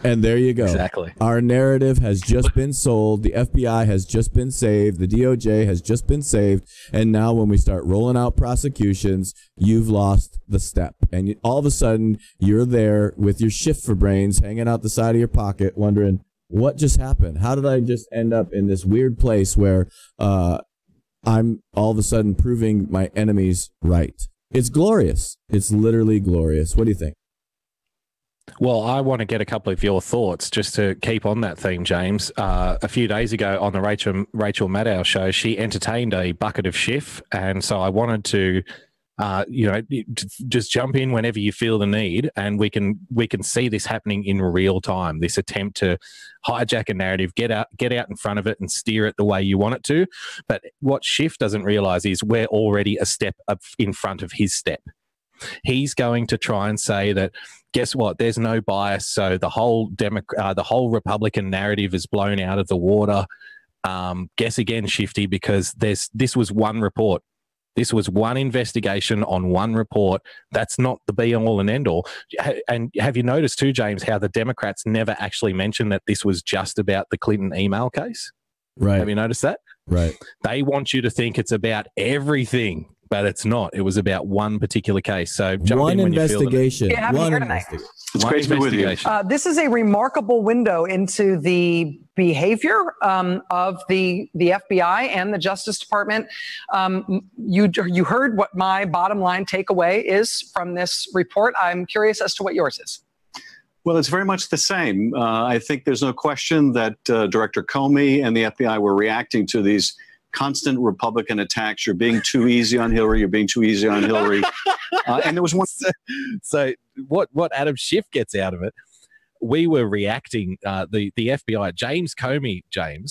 And there you go. Exactly. Our narrative has just been sold. The FBI has just been saved. The DOJ has just been saved. And now when we start rolling out prosecutions, you've lost the step. And all of a sudden, you're there with your shift for brains hanging out the side of your pocket wondering, what just happened? How did I just end up in this weird place where I'm all of a sudden proving my enemies right? It's glorious. It's literally glorious. What do you think? Well, I want to get a couple of your thoughts just to keep on that theme, James. A few days ago on the Rachel Maddow show, she entertained a bucket of Schiff, and so I wanted to, just jump in whenever you feel the need, and we can see this happening in real time. This attempt to hijack a narrative, get out in front of it, and steer it the way you want it to. But what Schiff doesn't realize is we're already a step up in front of his step. He's going to try and say that, guess what? There's no bias, so the whole Republican narrative is blown out of the water. Guess again, Shifty, because this was one report. This was one investigation on one report. That's not the be-all and end-all. And have you noticed too, James, how the Democrats never actually mentioned that this was just about the Clinton email case? Right. Have you noticed that? Right. They want you to think it's about everything, but it's not. It was about one particular case. So jump one in when investigation. You feel the One investigation. It's great to be with you. This is a remarkable window into the behavior of the FBI and the Justice Department. You heard what my bottom line takeaway is from this report. I'm curious as to what yours is. Well, it's very much the same. I think there's no question that Director Comey and the FBI were reacting to these constant Republican attacks. You're being too easy on Hillary. You're being too easy on Hillary. And there was one. So what Adam Schiff gets out of it, we were reacting, the FBI, James Comey,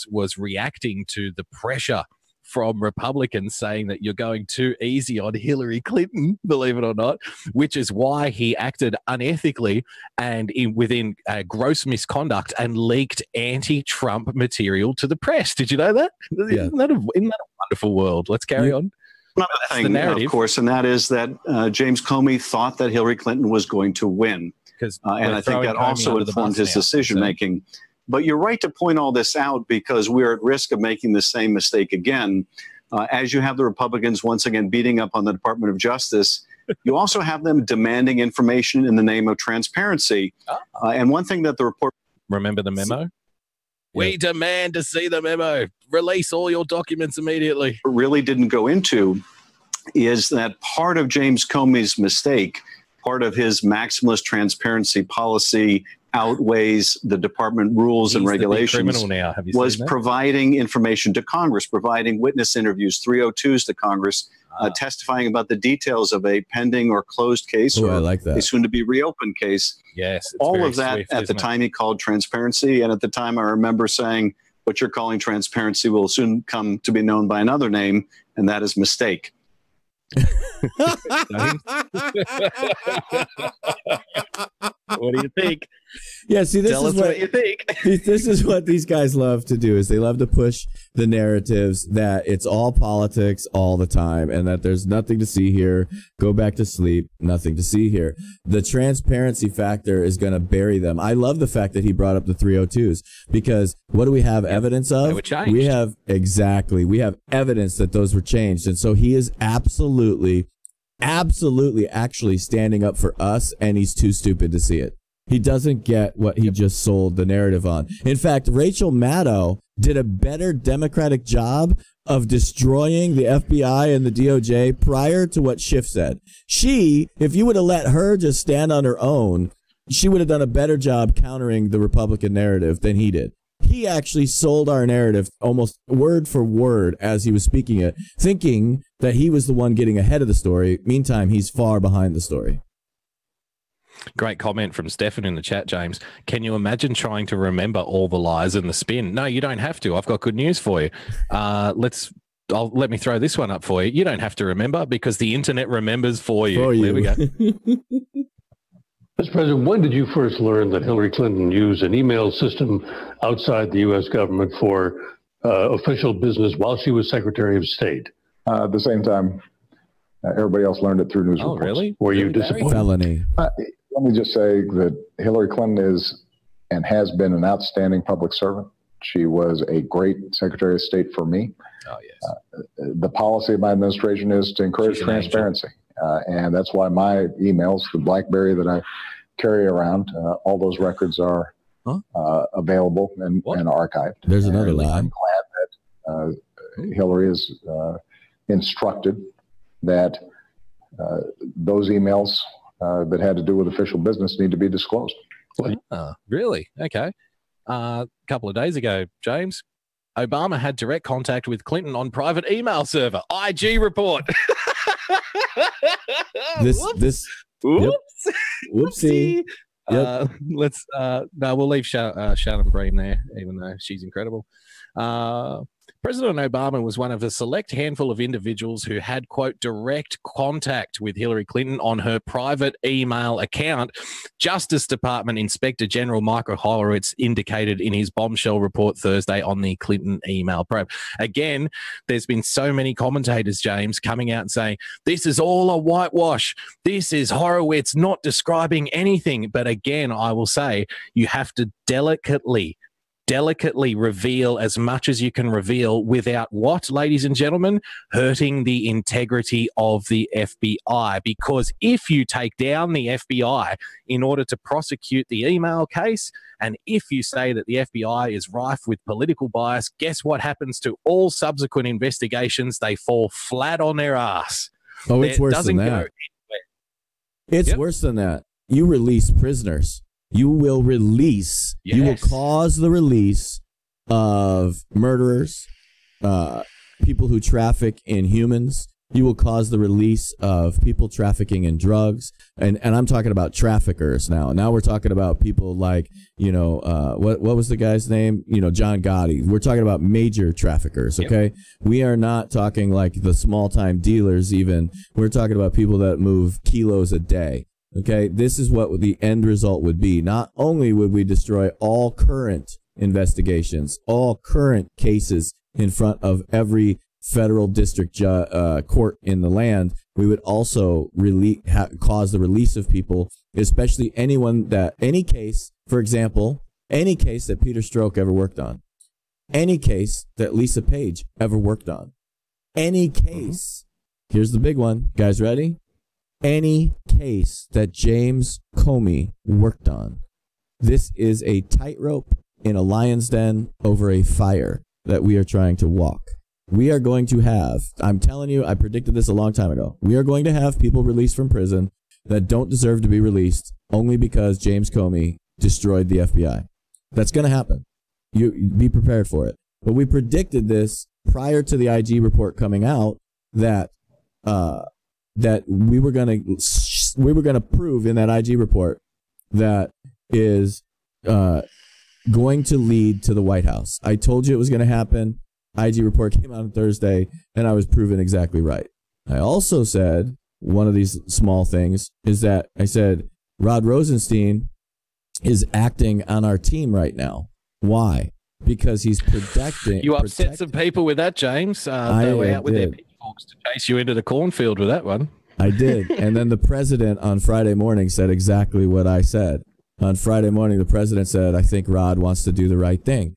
was reacting to the pressure from Republicans saying that you're going too easy on Hillary Clinton, believe it or not, which is why he acted unethically and within gross misconduct and leaked anti-Trump material to the press. Did you know that? Yeah. Isn't that a wonderful world? Let's carry on. Another thing, of course, and that is that James Comey thought that Hillary Clinton was going to win. And I think that also informed his decision-making. But you're right to point all this out because we're at risk of making the same mistake again. As you have the Republicans once again beating up on the Department of Justice, you also have them demanding information in the name of transparency. And one thing that the report... Remember the memo? We demand to see the memo. Release all your documents immediately. Really didn't go into is that part of James Comey's mistake, part of his maximalist transparency policy outweighs the department rules and regulations, was providing information to Congress, providing witness interviews, 302s to Congress, testifying about the details of a pending or closed case or a soon-to-be reopened case. Yes. All of that at the time he called transparency. And at the time, I remember saying, what you're calling transparency will soon come to be known by another name, and that is mistake. What do you think? Yeah, see, this Tell is us what you think. This is what these guys love to do, is they love to push the narratives that it's all politics all the time and that there's nothing to see here. Go back to sleep. Nothing to see here. The transparency factor is going to bury them. I love the fact that he brought up the 302s because what do we have evidence of? We have evidence that those were changed. And so he is absolutely actually standing up for us, and he's too stupid to see it. He doesn't get what he just sold the narrative on. In fact, Rachel Maddow did a better Democratic job of destroying the FBI and the DOJ prior to what Schiff said. If you would have let her just stand on her own, she would have done a better job countering the Republican narrative than he did. He actually sold our narrative almost word for word as he was speaking it, thinking that he was the one getting ahead of the story. Meantime, he's far behind the story. Great comment from Stefan in the chat, James. Can you imagine trying to remember all the lies and the spin? No, you don't have to. I've got good news for you. Let's let me throw this one up for you. You don't have to remember because the internet remembers for you. There we go. Mr. President, when did you first learn that Hillary Clinton used an email system outside the U.S. government for official business while she was Secretary of State? At the same time, everybody else learned it through news reports. Really? Were you disappointed? Felony. Let me just say that Hillary Clinton is and has been an outstanding public servant. She was a great Secretary of State for me. Oh, yes. The policy of my administration is to encourage transparency. And that's why my emails, the BlackBerry that I carry around, all those records are available and archived. There's another lie. I'm glad that Hillary is instructed that those emails that had to do with official business need to be disclosed. Really? Okay. A couple of days ago, James, Obama had direct contact with Clinton on private email server. IG report. Whoopsie. Yep. We'll leave Shannon Breen there, even though she's incredible. President Obama was one of a select handful of individuals who had, quote, direct contact with Hillary Clinton on her private email account. Justice Department Inspector General Michael Horowitz indicated in his bombshell report Thursday on the Clinton email probe. Again, there's been so many commentators, James, coming out and saying, this is all a whitewash. This is Horowitz not describing anything. But again, I will say you have to delicately reveal as much as you can reveal without what, ladies and gentlemen, hurting the integrity of the FBI. Because if you take down the FBI in order to prosecute the email case, and if you say that the FBI is rife with political bias, guess what happens to all subsequent investigations? They fall flat on their ass. Oh, it's worse than that. It's worse than that. You release prisoners. You will release, you will cause the release of murderers, people who traffic in humans. You will cause the release of people trafficking in drugs. And I'm talking about traffickers now. Now we're talking about people like, what was the guy's name? John Gotti. We're talking about major traffickers, okay? Yep. We are not talking like the small-time dealers even. We're talking about people that move kilos a day. Okay, this is what the end result would be. Not only would we destroy all current investigations, all current cases in front of every federal district court in the land, we would also cause the release of people, especially any case, for example, any case that Peter Strzok ever worked on, any case that Lisa Page ever worked on, any case, here's the big one, guys ready? Any case that James Comey worked on. This is a tightrope in a lion's den over a fire that we are trying to walk. We are going to have, I'm telling you, I predicted this a long time ago. We are going to have people released from prison that don't deserve to be released only because James Comey destroyed the FBI. That's going to happen. You be prepared for it. But we predicted this prior to the IG report coming out that we were going to prove in that IG report that is going to lead to the White House. I told you it was going to happen. IG report came out on Thursday, and I was proven exactly right. I also said one of these small things is that I said Rod Rosenstein is acting on our team right now. Why? Because he's protecting. You upset some people with that, James. They were out with their pitchforks to chase you into the cornfield with that one. I did. And then the president on Friday morning said exactly what I said. On Friday morning, the president said, I think Rod wants to do the right thing.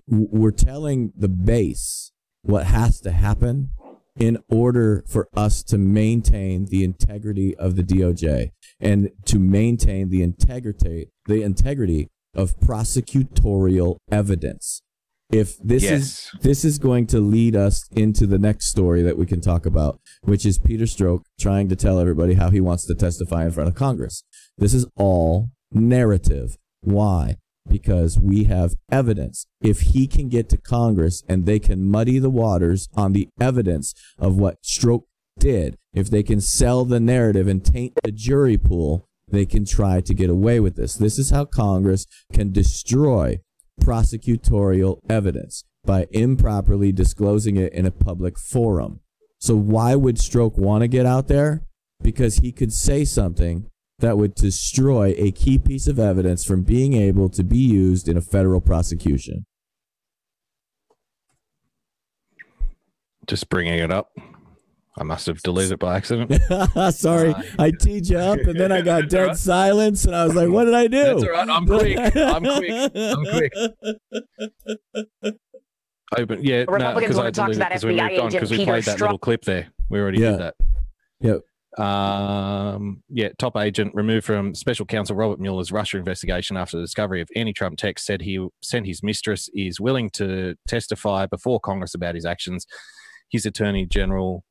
We're telling the base what has to happen in order for us to maintain the integrity of the DOJ and to maintain the integrity of prosecutorial evidence. If this is going to lead us into the next story that we can talk about, which is Peter Strzok trying to tell everybody how he wants to testify in front of Congress. This is all narrative. Why? Because we have evidence. If he can get to Congress and they can muddy the waters on the evidence of what Strzok did, if they can sell the narrative and taint the jury pool, they can try to get away with this. This is how Congress can destroy prosecutorial evidence. by improperly disclosing it in a public forum. So why would Strzok want to get out there? Because he could say something that would destroy a key piece of evidence from being able to be used in a federal prosecution. Just bringing it up. I must have deleted it by accident. Sorry, I teed you up and then I got dead silence and I was like, what did I do? That's all right. I'm quick. I'm quick. Open. Yeah, Republicans want to talk to that FBI agent, because we played that little clip there. We already did that. Yep. Top agent removed from special counsel Robert Mueller's Russia investigation after the discovery of anti-Trump text said he sent his mistress is willing to testify before Congress about his actions. His attorney confirmed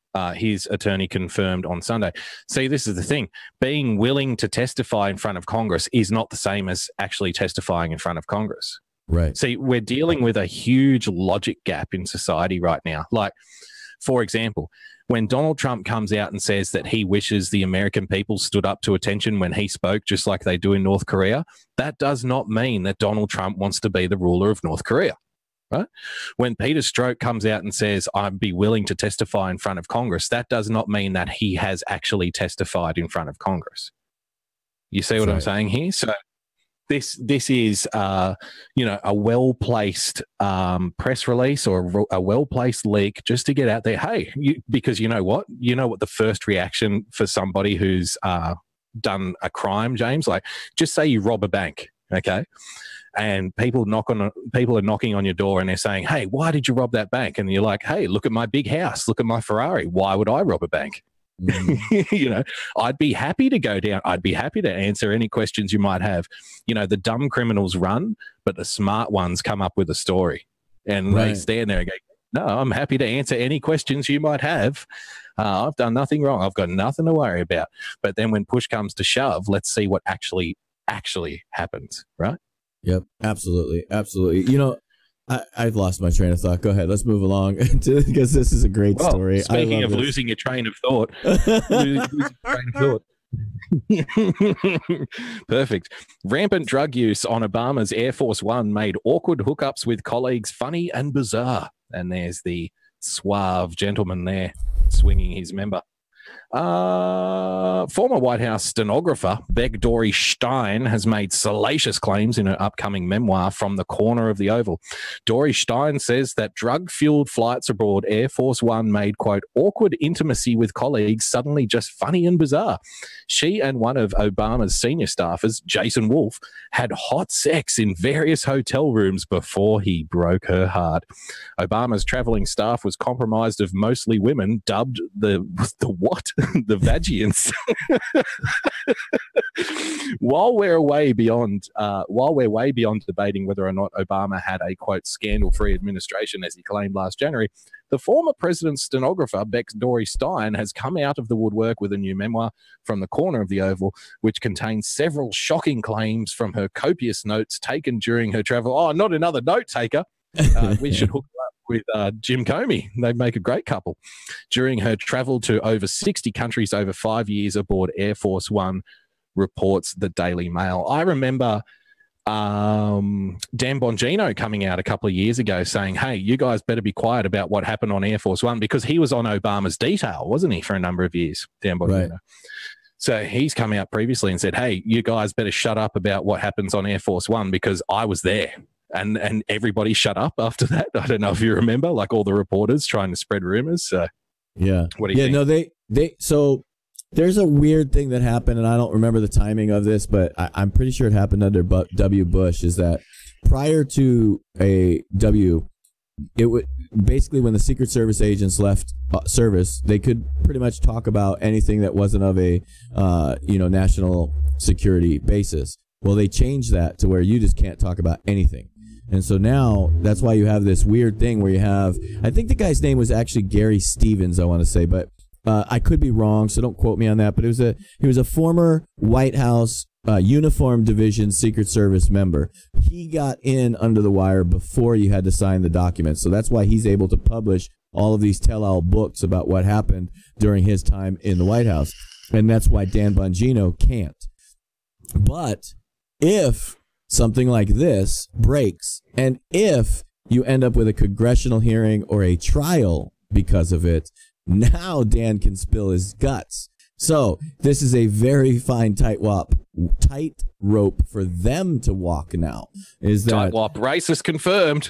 on Sunday. See, this is the thing. Being willing to testify in front of Congress is not the same as actually testifying in front of Congress. Right. See, we're dealing with a huge logic gap in society right now. Like, for example, when Donald Trump comes out and says that he wishes the American people stood up to attention when he spoke, just like they do in North Korea, that does not mean that Donald Trump wants to be the ruler of North Korea. Right? When Peter Strzok comes out and says, I'd be willing to testify in front of Congress, that does not mean that he has actually testified in front of Congress. You see what I'm saying here? So this is, a well-placed press release or a well-placed leak just to get out there. Hey, because you know what? You know what the first reaction for somebody who's done a crime, James? Like, just say you rob a bank, okay? And people are knocking on your door and they're saying, hey, why did you rob that bank? And you're like, hey, look at my big house. Look at my Ferrari. Why would I rob a bank? I'd be happy to go down. I'd be happy to answer any questions you might have. The dumb criminals run, but the smart ones come up with a story. And they stand there and go, no, I'm happy to answer any questions you might have. I've done nothing wrong. I've got nothing to worry about. But then when push comes to shove, let's see what actually happens, right? Yep, absolutely. I've lost my train of thought. Go ahead. Let's move along because this is a great story. Speaking of losing your train of thought, Perfect. Rampant drug use on Obama's Air Force One made awkward hookups with colleagues funny and bizarre. And there's the suave gentleman there swinging his member. Former White House stenographer Beck Dory Stein has made salacious claims in her upcoming memoir, From the Corner of the Oval. Dory Stein says that drug-fueled flights aboard Air Force One made, quote, awkward intimacy with colleagues suddenly just funny and bizarre. She and one of Obama's senior staffers, Jason Wolf, had hot sex in various hotel rooms before he broke her heart. Obama's traveling staff was comprised of mostly women, dubbed the what? The Vagians. While we're way beyond debating whether or not Obama had a, quote, scandal-free administration, as he claimed last January, the former president's stenographer, Beck Dory Stein, has come out of the woodwork with a new memoir, From the Corner of the Oval, which contains several shocking claims from her copious notes taken during her travel. Oh, not another note taker. We should hook her up with Jim Comey. They'd make a great couple. During her travel to over 60 countries over 5 years aboard Air Force One, reports the Daily Mail. I remember Dan Bongino coming out a couple of years ago saying, hey, you guys better be quiet about what happened on Air Force One, because he was on Obama's detail, wasn't he, for a number of years, Dan Bongino. Right. So he's come out previously and said, hey, you guys better shut up about what happens on Air Force One because I was there. And everybody shut up after that. I don't know if you remember, like all the reporters trying to spread rumors. So yeah. What do you think? No, so there's a weird thing that happened, and I don't remember the timing of this, but I'm pretty sure it happened under W. Bush, is that prior to it would basically, when the Secret Service agents left service, they could pretty much talk about anything that wasn't of a national security basis. Well, they changed that to where you just can't talk about anything. And so now that's why you have this weird thing where you have, I think the guy's name was actually Gary Stevens, I want to say, but I could be wrong, so don't quote me on that. But he was a former White House Uniform Division Secret Service member. He got in under the wire before you had to sign the documents. So that's why he's able to publish all of these tell-all books about what happened during his time in the White House. And that's why Dan Bongino can't. But if something like this breaks, and if you end up with a congressional hearing or a trial because of it. Now Dan can spill his guts. So this is a very fine tightrope for them to walk now. Is that tightrope racist confirmed?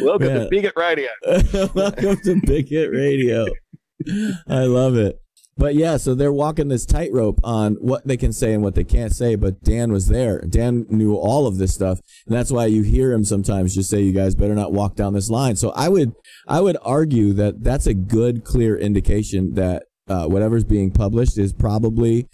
Welcome to Bigot Radio. Welcome to Bigot Radio. I love it. But yeah, so they're walking this tightrope on what they can say and what they can't say. But Dan was there. Dan knew all of this stuff, and that's why you hear him sometimes just say, "You guys better not walk down this line." So I would argue that that's a good, clear indication that whatever's being published is probably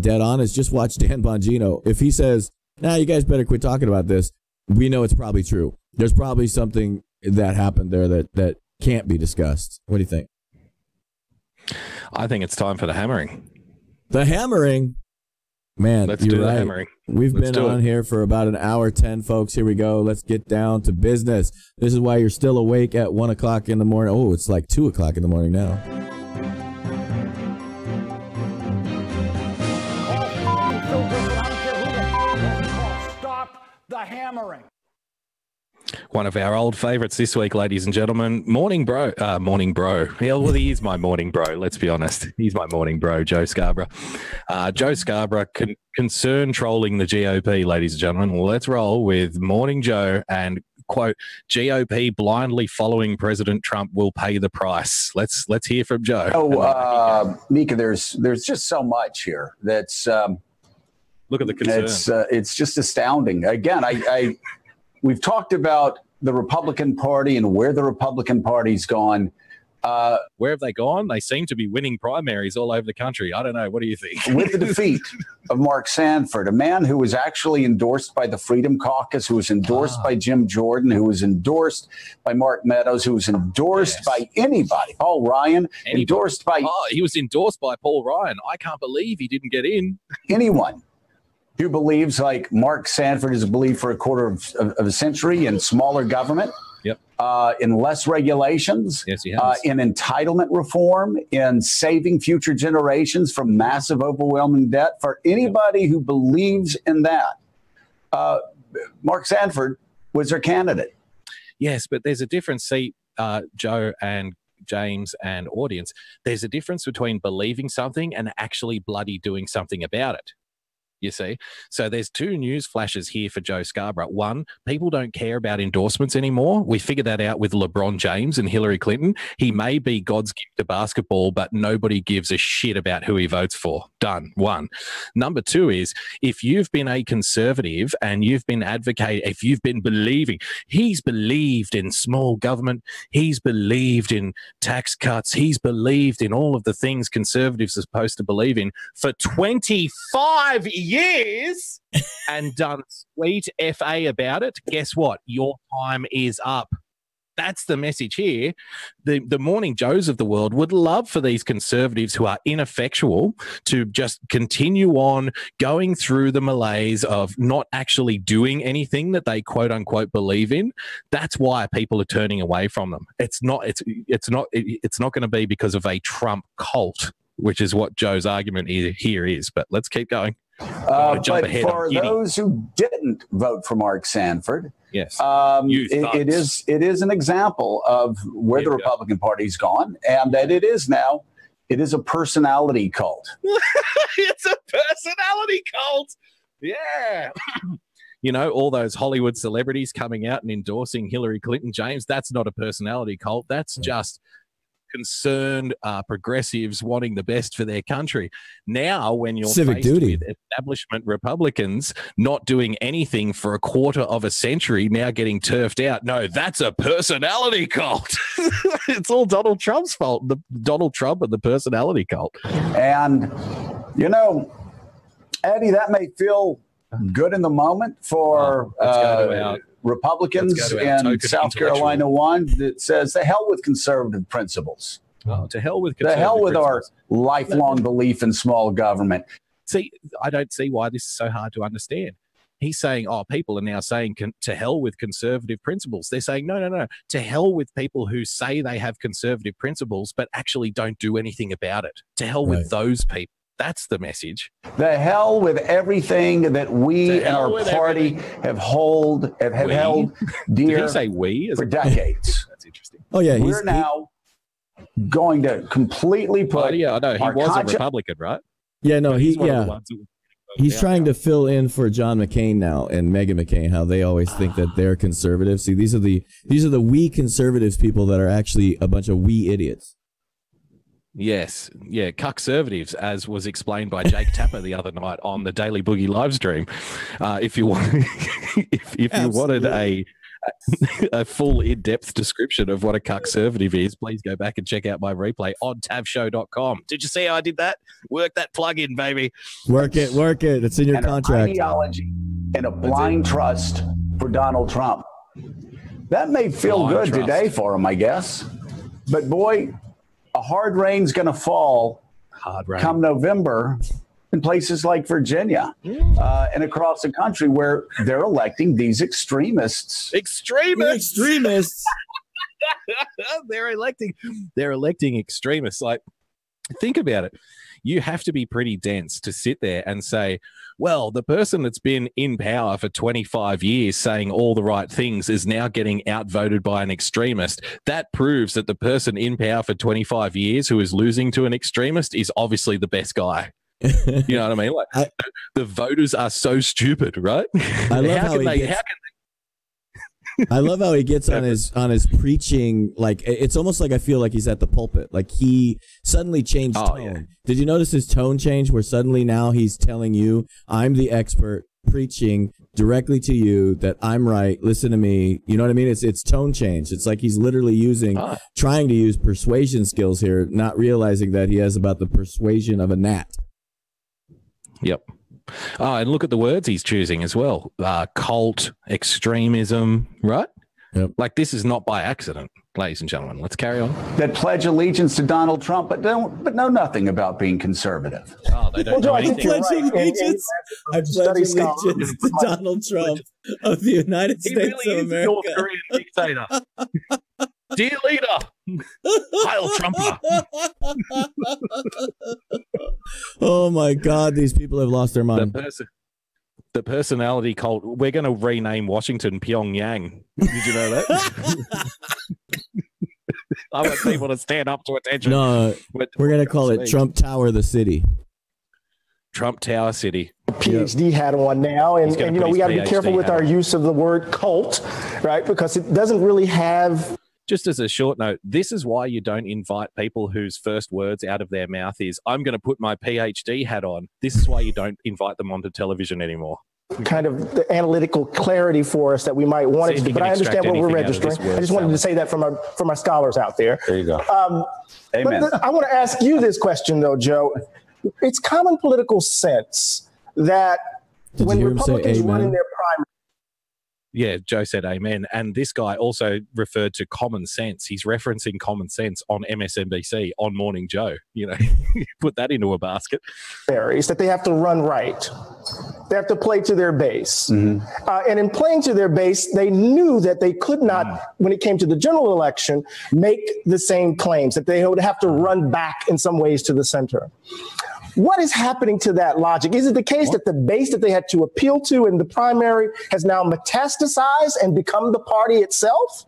dead on. Is just watch Dan Bongino. If he says, "Nah, you guys better quit talking about this," we know it's probably true. There's probably something that happened there that can't be discussed. What do you think? I think it's time for the hammering. The hammering? Man, let's do the hammering. We've been on here for about an hour 10, folks. Here we go. Let's get down to business. This is why you're still awake at 1 o'clock in the morning. Oh, it's like 2 o'clock in the morning now. Stop the hammering. One of our old favorites this week, ladies and gentlemen. Morning bro. Yeah, well, he is my morning bro. Let's be honest. He's my morning bro, Joe Scarborough. Joe Scarborough, concern trolling the GOP, ladies and gentlemen. Well, let's roll with Morning Joe and quote, GOP blindly following President Trump will pay the price. Let's hear from Joe. Oh, Mika, there's just so much here that's look at the concern. It's just astounding. Again, we've talked about the Republican Party and where the Republican Party's gone. Where have they gone? They seem to be winning primaries all over the country. I don't know. What do you think? With the defeat of Mark Sanford, a man who was actually endorsed by the Freedom Caucus, who was endorsed by Jim Jordan, who was endorsed by Mark Meadows, who was endorsed by anybody. Paul Ryan, endorsed by... Oh, he was endorsed by Paul Ryan. I can't believe he didn't get in. Anyone who believes like Mark Sanford has believed for a quarter of a century in smaller government, in less regulations, yes, he has. In entitlement reform, in saving future generations from massive, overwhelming debt. For anybody who believes in that, Mark Sanford was their candidate. Yes, but there's a difference, Joe and James and audience. There's a difference between believing something and actually bloody doing something about it. You see, so there's two news flashes here for Joe Scarborough. One, people don't care about endorsements anymore. We figured that out with LeBron James and Hillary Clinton. He may be God's gift to basketball, but nobody gives a shit about who he votes for. Done. One. Number two is if you've been a conservative and you've been advocating, if you've been believing, he's believed in small government, he's believed in tax cuts, he's believed in all of the things conservatives are supposed to believe in for 25 years and done sweet FA about it. Guess what? Your time is up. That's the message here. The Morning Joes of the world would love for these conservatives who are ineffectual to just continue on going through the malaise of not actually doing anything that they quote unquote believe in. That's why people are turning away from them. It's not going to be because of a Trump cult, which is what Joe's argument here is. But let's keep going. But for those who didn't vote for Mark Sanford, yes, it is an example of where the Republican Party's gone, and that it is a personality cult. It's a personality cult. Yeah. You know, all those Hollywood celebrities coming out and endorsing Hillary Clinton, James, that's not a personality cult. That's just concerned progressives wanting the best for their country. Now, when you're civic faced duty with establishment Republicans not doing anything for a quarter of a century, now getting turfed out, no, that's a personality cult. It's all Donald Trump's fault. Donald Trump and the personality cult. And, you know, Eddie, that may feel good in the moment for Republicans in South Carolina one that says the hell with conservative principles. Oh, to hell with the hell with our lifelong belief in small government. See, I don't see why this is so hard to understand. He's saying, oh, people are now saying to hell with conservative principles. They're saying, no, to hell with people who say they have conservative principles but actually don't do anything about it. To hell with those people. That's the message. The hell with everything that we and our party have held dear. Did he say we? For decades. That's interesting. Oh yeah, we're now going to completely put. Oh yeah, I know. He was a Republican, right? Yeah, no, he's trying to fill in for John McCain now and Meghan McCain, how they always think that they're conservative. See, these are the we conservatives people that are actually a bunch of we idiots. Yes, yeah, cuck-servatives, as was explained by Jake Tapper the other night on the Daily Boogie live stream. If you want, if you wanted a full in-depth description of what a cuck-servative is, please go back and check out my replay on tavshow.com. Did you see how I did that? Work that plug-in, baby. Work it. It's in your contract. Ideology and a blind trust for Donald Trump. That may feel good today for him, I guess. But boy, a hard rain's going to fall come November in places like Virginia and across the country where they're electing these extremists. Extremists. They're electing extremists. Like, think about it. You have to be pretty dense to sit there and say, well, the person that's been in power for 25 years saying all the right things is now getting outvoted by an extremist. That proves that the person in power for 25 years who is losing to an extremist is obviously the best guy. You know what I mean? Like, the voters are so stupid, right? I love I love how he gets on his preaching. Like, it's almost like I feel like he's at the pulpit. Like, he suddenly changed tone. Yeah. Did you notice his tone change where suddenly now he's telling you, I'm the expert, preaching directly to you that I'm right. Listen to me. You know what I mean? It's tone change. It's like he's literally trying to use persuasion skills here, not realizing that he has about the persuasion of a gnat. Yep. Oh, and look at the words he's choosing as well. Cult, extremism, right? Yep. Like, this is not by accident, ladies and gentlemen. Let's carry on. That pledge allegiance to Donald Trump, but know nothing about being conservative. Oh, they don't know anything. I pledge allegiance to Donald Trump of the United States of America. North Korean dictator. Dear leader, Heil Trumper. Oh my God, these people have lost their mind. The personality cult. We're going to rename Washington Pyongyang. Did you know that? I want people to stand up to attention. No, we're going to call it Trump Tower the City. Trump Tower City. PhD hat on now, and you know, we got to be careful with our use of the word cult, right? Because it doesn't really have. Just as a short note, this is why you don't invite people whose first words out of their mouth is, I'm going to put my PhD hat on. This is why you don't invite them onto television anymore. Kind of the analytical clarity for us that we might want it to do. But I understand what we're registering. I just wanted to say that for my scholars out there. There you go. Amen. But I want to ask you this question, though, Joe. It's common political sense that when Republicans run in their primary. Yeah, Joe said amen. And this guy also referred to common sense. He's referencing common sense on MSNBC on Morning Joe. You know, put that into a basket. That they have to run right. They have to play to their base. Mm-hmm. And in playing to their base, they knew that they could not, when it came to the general election, make the same claims, that they would have to run back in some ways to the center. What is happening to that logic? Is it the case that the base that they had to appeal to in the primary has now metastasized and become the party itself?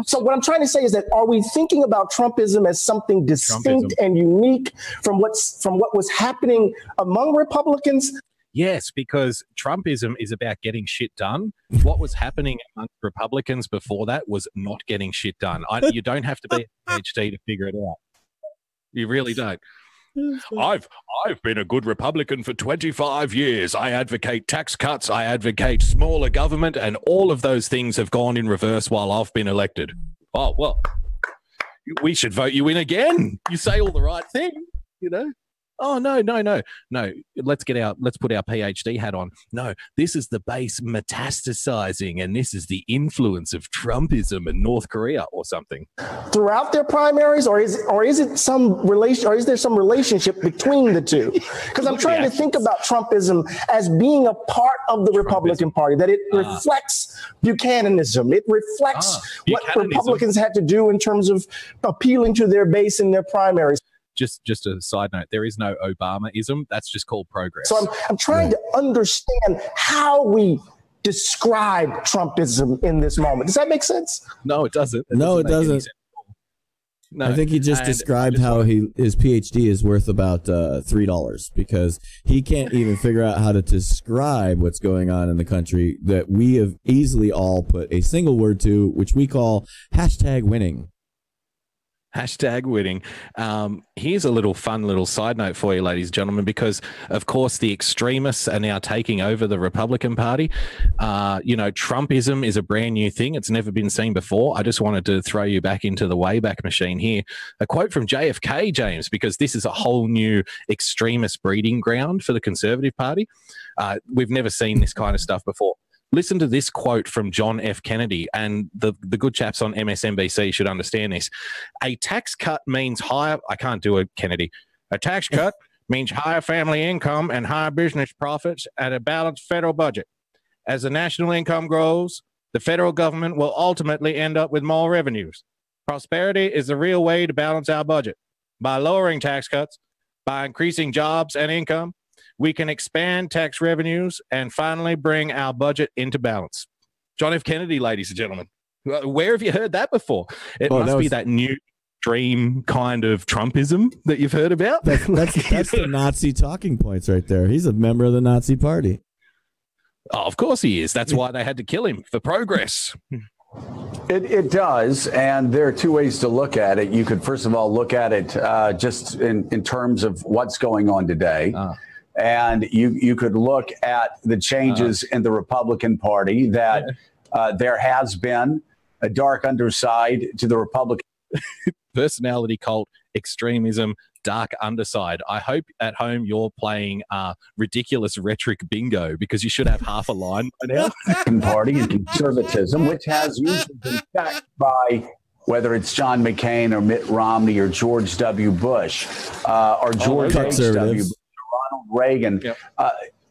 So what I'm trying to say is that, are we thinking about Trumpism as something distinct and unique from what was happening among Republicans? Yes, because Trumpism is about getting shit done. What was happening among Republicans before that was not getting shit done. You don't have to be a PhD to figure it out. You really don't. I've been a good Republican for 25 years. I advocate tax cuts. I advocate smaller government, and all of those things have gone in reverse while I've been elected. Oh, well, we should vote you in again. You say all the right thing, you know. Oh, no. Let's put our PhD hat on. No, this is the base metastasizing, and this is the influence of Trumpism in North Korea or something. Throughout their primaries, or is it some relation, or is there some relationship between the two? Because I'm trying to think about Trumpism as being a part of the Republican Party, that it reflects Buchananism. It reflects what Republicans had to do in terms of appealing to their base in their primaries. just a side note, there is no Obamaism. That's just called progress. So I'm trying to understand how we describe Trumpism in this moment. Does that make sense? No, it doesn't. No, it doesn't. No, I think he just described how his PhD is worth about $3 because he can't even figure out how to describe what's going on in the country that we have easily all put a single word to, which we call #winning. #winning. Here's a little fun little side note for you, ladies and gentlemen, because of course the extremists are now taking over the Republican Party. Trumpism is a brand new thing. It's never been seen before. I just wanted to throw you back into the Wayback Machine here. A quote from JFK, James, because this is a whole new extremist breeding ground for the Conservative Party. We've never seen this kind of stuff before. Listen to this quote from John F. Kennedy, and the good chaps on MSNBC should understand this. A tax cut means higher... I can't do it, Kennedy. A tax cut means higher family income and higher business profits at a balanced federal budget. As the national income grows, the federal government will ultimately end up with more revenues. Prosperity is the real way to balance our budget. By lowering tax cuts, by increasing jobs and income, we can expand tax revenues and finally bring our budget into balance. John F. Kennedy, ladies and gentlemen. Where have you heard that before? It must be that new dream kind of Trumpism that you've heard about. That's the Nazi talking points right there. He's a member of the Nazi Party. Oh, of course he is. That's why they had to kill him, for progress. It does, and there are two ways to look at it. You could, first of all, look at it just in terms of what's going on today. And you could look at the changes in the Republican Party that there has been a dark underside to the Republican personality cult, extremism, dark underside. I hope at home you're playing ridiculous rhetoric bingo because you should have half a line by now. Party and conservatism, which has usually been backed by whether it's John McCain or Mitt Romney or George W. Bush or George H.W. Ronald Reagan. Yep.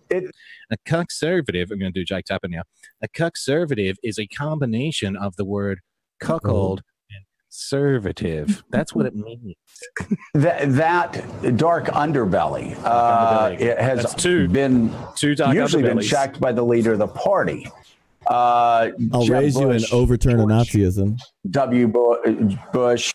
A conservative, I'm going to do Jake Tapper now. A conservative is a combination of the word cuckold and conservative. That's what it means. That dark underbelly it has been usually been checked by the leader of the party. I'll raise you and overturn a Nazism. W. Bush.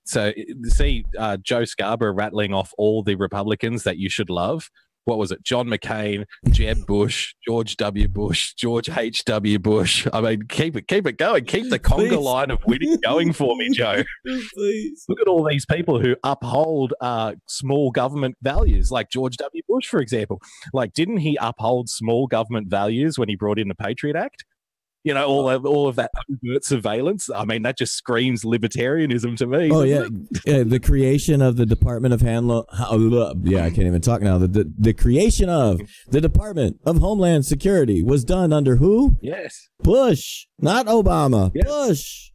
So, see Joe Scarborough rattling off all the Republicans that you should love. What was it? John McCain, Jeb Bush, George W. Bush, George H.W. Bush. I mean, keep it going. Keep the conga line of winning going for me, Joe. Please. Look at all these people who uphold small government values, like George W. Bush, for example. Like, didn't he uphold small government values when he brought in the Patriot Act? You know, all of that overt surveillance. I mean, that just screams libertarianism to me. Oh, yeah. The creation of the Department of I can't even talk now. The creation of the Department of Homeland Security was done under who? Yes. Bush, not Obama. Yes. Bush.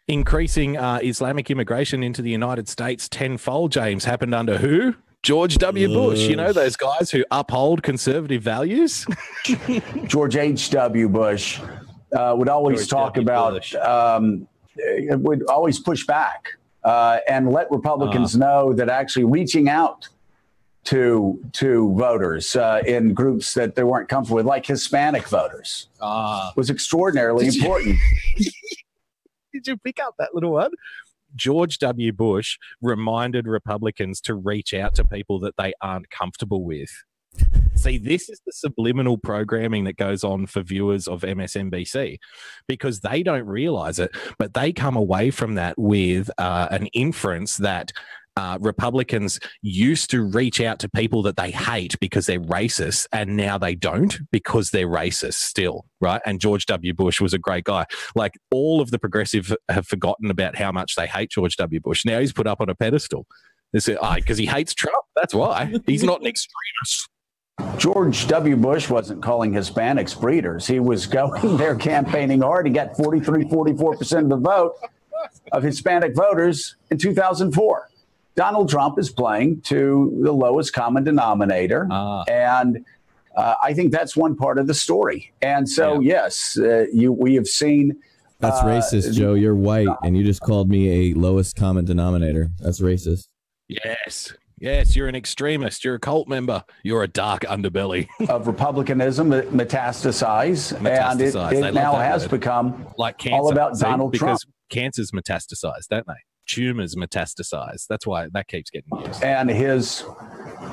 Increasing Islamic immigration into the United States tenfold, James, happened under who? George W. Bush. You know, those guys who uphold conservative values. George H.W. Bush would always talk about, would always push back and let Republicans know that actually reaching out to voters in groups that they weren't comfortable with, like Hispanic voters, was extraordinarily important. Did you pick up that little one? George W. Bush reminded Republicans to reach out to people that they aren't comfortable with. See, this is the subliminal programming that goes on for viewers of MSNBC because they don't realize it, but they come away from that with an inference that Republicans used to reach out to people that they hate because they're racist, and now they don't because they're racist still, right? And George W. Bush was a great guy. Like, all of the progressive have forgotten about how much they hate George W. Bush. Now he's put up on a pedestal because he hates Trump. That's why. He's not an extremist. George W. Bush wasn't calling Hispanics breeders. He was going there campaigning hard. He got 44% of the vote of Hispanic voters in 2004. Donald Trump is playing to the lowest common denominator. And I think that's one part of the story. And so, yes, we have seen. That's racist, Joe. You're white, and you just called me a lowest common denominator. That's racist. Yes, you're an extremist. You're a cult member. You're a dark underbelly of republicanism metastasize, and it now has become like cancer, all about Donald Trump. Because cancers metastasize, don't they? Tumors metastasize. That's why that keeps getting used. And his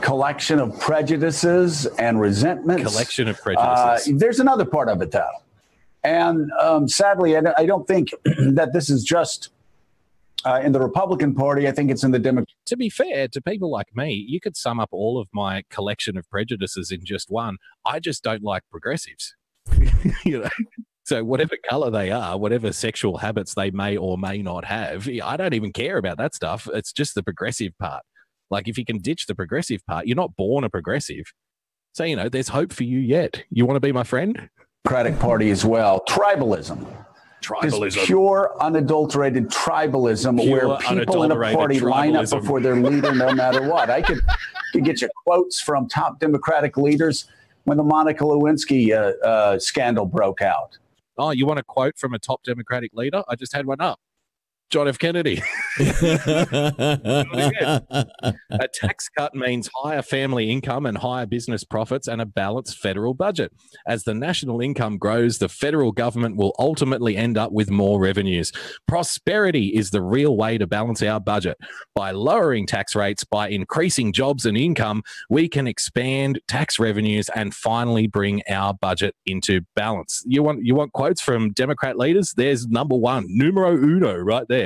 collection of prejudices and resentments. Collection of prejudices. There's another part of it, though. And sadly, I don't think that this is just in the Republican Party. I think it's in the Democrat. To be fair to people like me, you could sum up all of my collection of prejudices in just one. I just don't like progressives. You know? So whatever color they are, whatever sexual habits they may or may not have, I don't even care about that stuff. It's just the progressive part. Like, if you can ditch the progressive part, you're not born a progressive. So, you know, there's hope for you yet. You want to be my friend? Democratic Party as well. Tribalism. This pure, unadulterated tribalism, where people in a party line up before their leader no matter what. I could get you quotes from top Democratic leaders when the Monica Lewinsky scandal broke out. Oh, you want a quote from a top Democratic leader? I just had one up. John F. Kennedy. A tax cut means higher family income and higher business profits and a balanced federal budget. As the national income grows, the federal government will ultimately end up with more revenues. Prosperity is the real way to balance our budget. By lowering tax rates, by increasing jobs and income, we can expand tax revenues and finally bring our budget into balance. You want quotes from Democrat leaders? There's number one, numero uno, right there.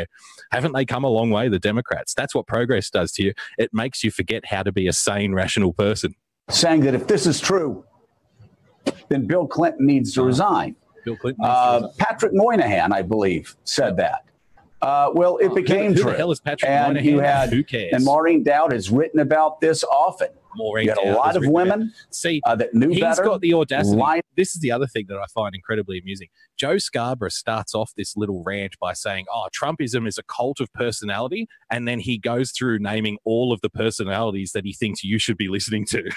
Haven't they come a long way, the Democrats? That's what progress does to you. It makes you forget how to be a sane, rational person. Saying that if this is true, then Bill Clinton needs to resign. Bill Clinton needs to resign. Patrick Moynihan, I believe, said that. Well, it became true. Who the hell is Patrick and Moynihan? Who cares? And Maureen Dowd has written about this often. You had a lot of women that knew better. He's got the audacity. This is the other thing that I find incredibly amusing. Joe Scarborough starts off this little rant by saying, Trumpism is a cult of personality. And then he goes through naming all of the personalities that he thinks you should be listening to.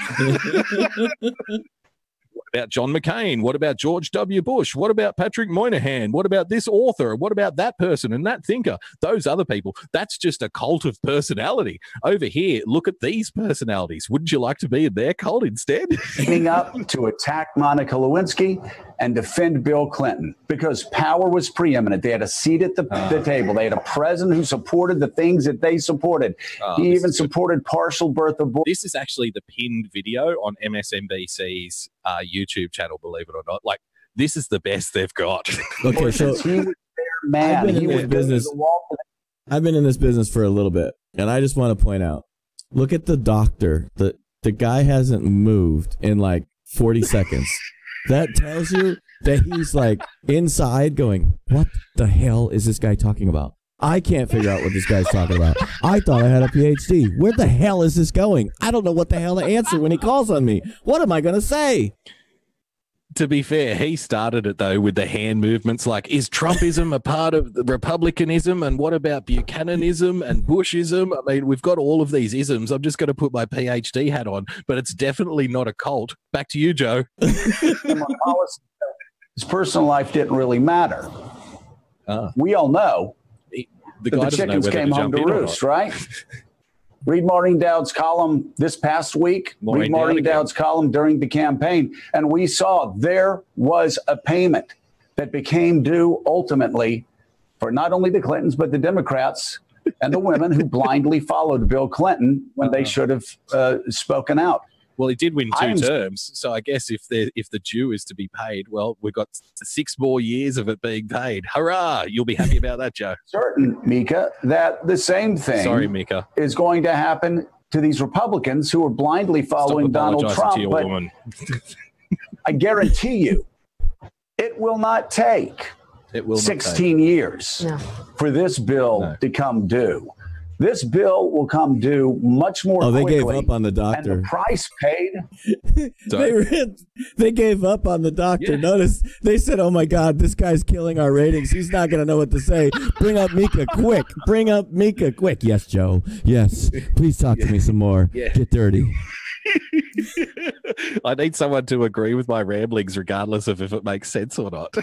What about John McCain? What about George W. Bush? What about Patrick Moynihan? What about this author? What about that person and that thinker? Those other people. That's just a cult of personality. Over here, look at these personalities. Wouldn't you like to be in their cult instead? Teaming up to attack Monica Lewinsky and defend Bill Clinton because power was preeminent. They had a seat at the table. They had a president who supported the things that they supported. He even supported partial birth abortion. This is actually the pinned video on MSNBC's YouTube channel, believe it or not. Like, this is the best they've got. Okay, so he was their man. I've been in this business for a little bit, and I just want to point out, look at the doctor. The guy hasn't moved in like 40 seconds. That tells you that he's like inside going, what the hell is this guy talking about? I can't figure out what this guy's talking about. I thought I had a PhD. Where the hell is this going? I don't know what the hell to answer when he calls on me. What am I going to say? To be fair, he started it, though, with the hand movements like, is Trumpism a part of the Republicanism? And what about Buchananism and Bushism? I mean, we've got all of these isms. I'm just going to put my PhD hat on, but it's definitely not a cult. Back to you, Joe. His personal life didn't really matter. We all know the chickens came home to roost, right? Read Maureen Dowd's column this past week. Read Maureen Dowd's column during the campaign. And we saw there was a payment that became due ultimately for not only the Clintons, but the Democrats and the women who blindly followed Bill Clinton when they should have spoken out. Well, he did win two terms. So I guess if the due is to be paid, well, we've got 6 more years of it being paid. Hurrah! You'll be happy about that, Joe. Certain, Mika, that the same thing is going to happen to these Republicans who are blindly following Donald Trump. But I guarantee you, it will not take 16 years for this bill to come due. This bill will come due much more quickly. Oh, they gave up on the doctor. And the price paid. They gave up on the doctor. Yeah. Notice they said, oh, my God, this guy's killing our ratings. He's not going to know what to say. Bring up Mika quick. Bring up Mika quick. Yes, Joe. Yes. Please talk to me some more. Yeah. Get dirty. I need someone to agree with my ramblings regardless of if it makes sense or not.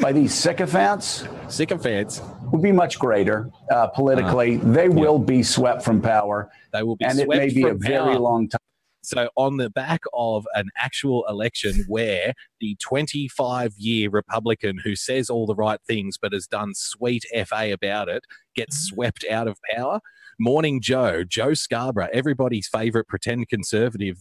By these sycophants? Sycophants. will be much greater politically. They will be swept from power. They will be and swept it may be from a very power. long time. So on the back of an actual election where the 25-year Republican who says all the right things but has done sweet FA about it gets swept out of power, Morning Joe Scarborough, everybody's favourite pretend conservative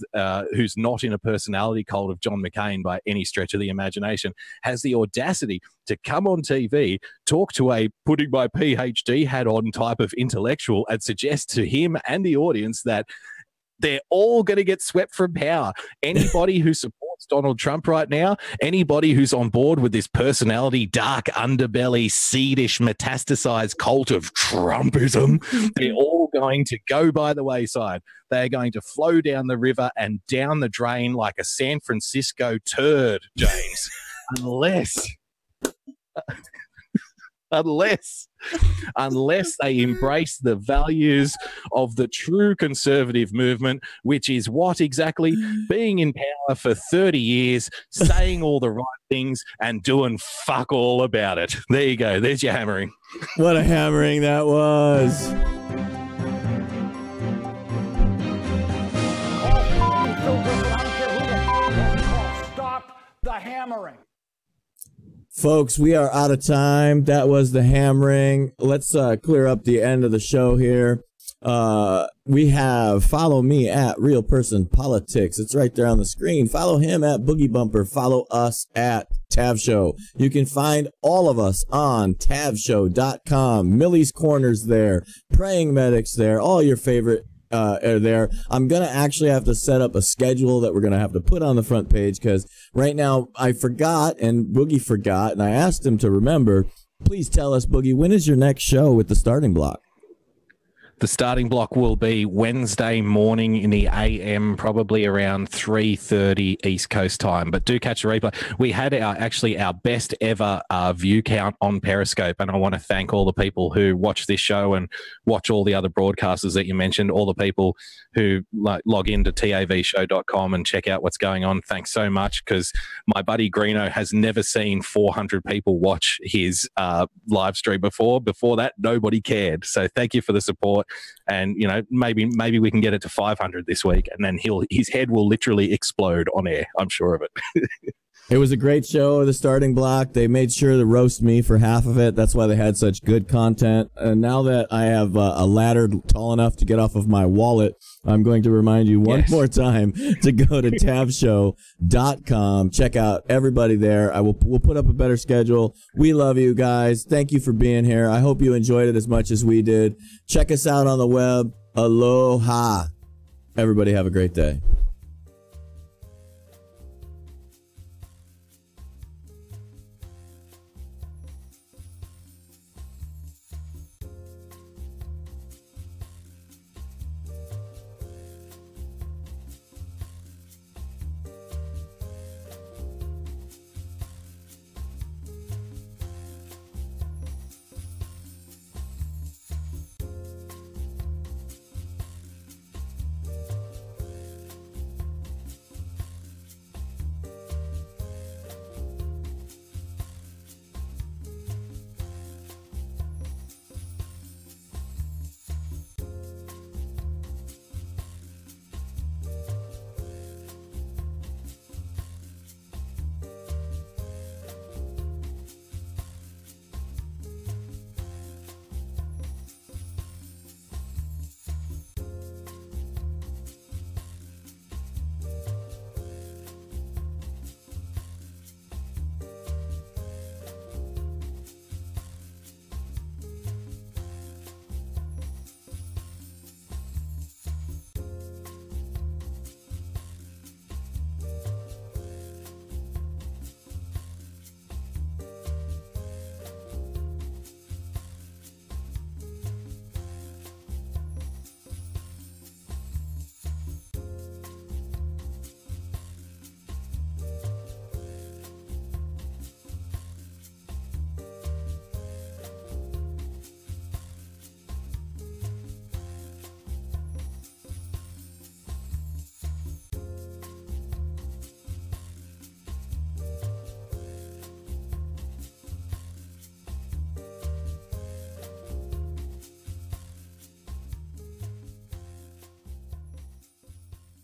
who's not in a personality cult of John McCain by any stretch of the imagination, has the audacity to come on TV, talk to a putting my PhD hat on type of intellectual and suggest to him and the audience that they're all going to get swept from power. Anybody who supports Donald Trump right now, anybody who's on board with this personality, dark underbelly, seedish, metastasized cult of Trumpism, they're all going to go by the wayside. They're going to flow down the river and down the drain like a San Francisco turd, James. Unless they embrace the values of the true conservative movement, which is what exactly? Being in power for 30 years, saying all the right things and doing fuck all about it. There you go. There's your hammering. What a hammering that was. Stop the hammering. Folks, we are out of time. That was the hammering. Let's clear up the end of the show here. We have follow me at Real Person Politics. It's right there on the screen. Follow him at Boogie Bumper. Follow us at Tav Show. You can find all of us on tavshow.com. Millie's Corners there. Praying Medics there. All your favorite are there. I'm going to actually have to set up a schedule that we're going to have to put on the front page because right now I forgot and Boogie forgot and I asked him to remember. Please tell us, Boogie, when is your next show with the Starting Block? The Starting Block will be Wednesday morning in the AM, probably around 3:30 East Coast time. But do catch a replay. We had our best ever view count on Periscope, and I want to thank all the people who watch this show and watch all the other broadcasters that you mentioned, all the people who log into tavshow.com and check out what's going on. Thanks so much, because my buddy Greeno has never seen 400 people watch his live stream before. Before that, nobody cared. So thank you for the support. And, you know, maybe we can get it to 500 this week, and then his head will literally explode on air. I'm sure of it. It was a great show, the Starting Block. They made sure to roast me for half of it. That's why they had such good content. And now that I have a ladder tall enough to get off of my wallet, I'm going to remind you one more time to go to tavshow.com. Check out everybody there. We'll put up a better schedule. We love you guys. Thank you for being here. I hope you enjoyed it as much as we did. Check us out on the web. Aloha. Everybody have a great day.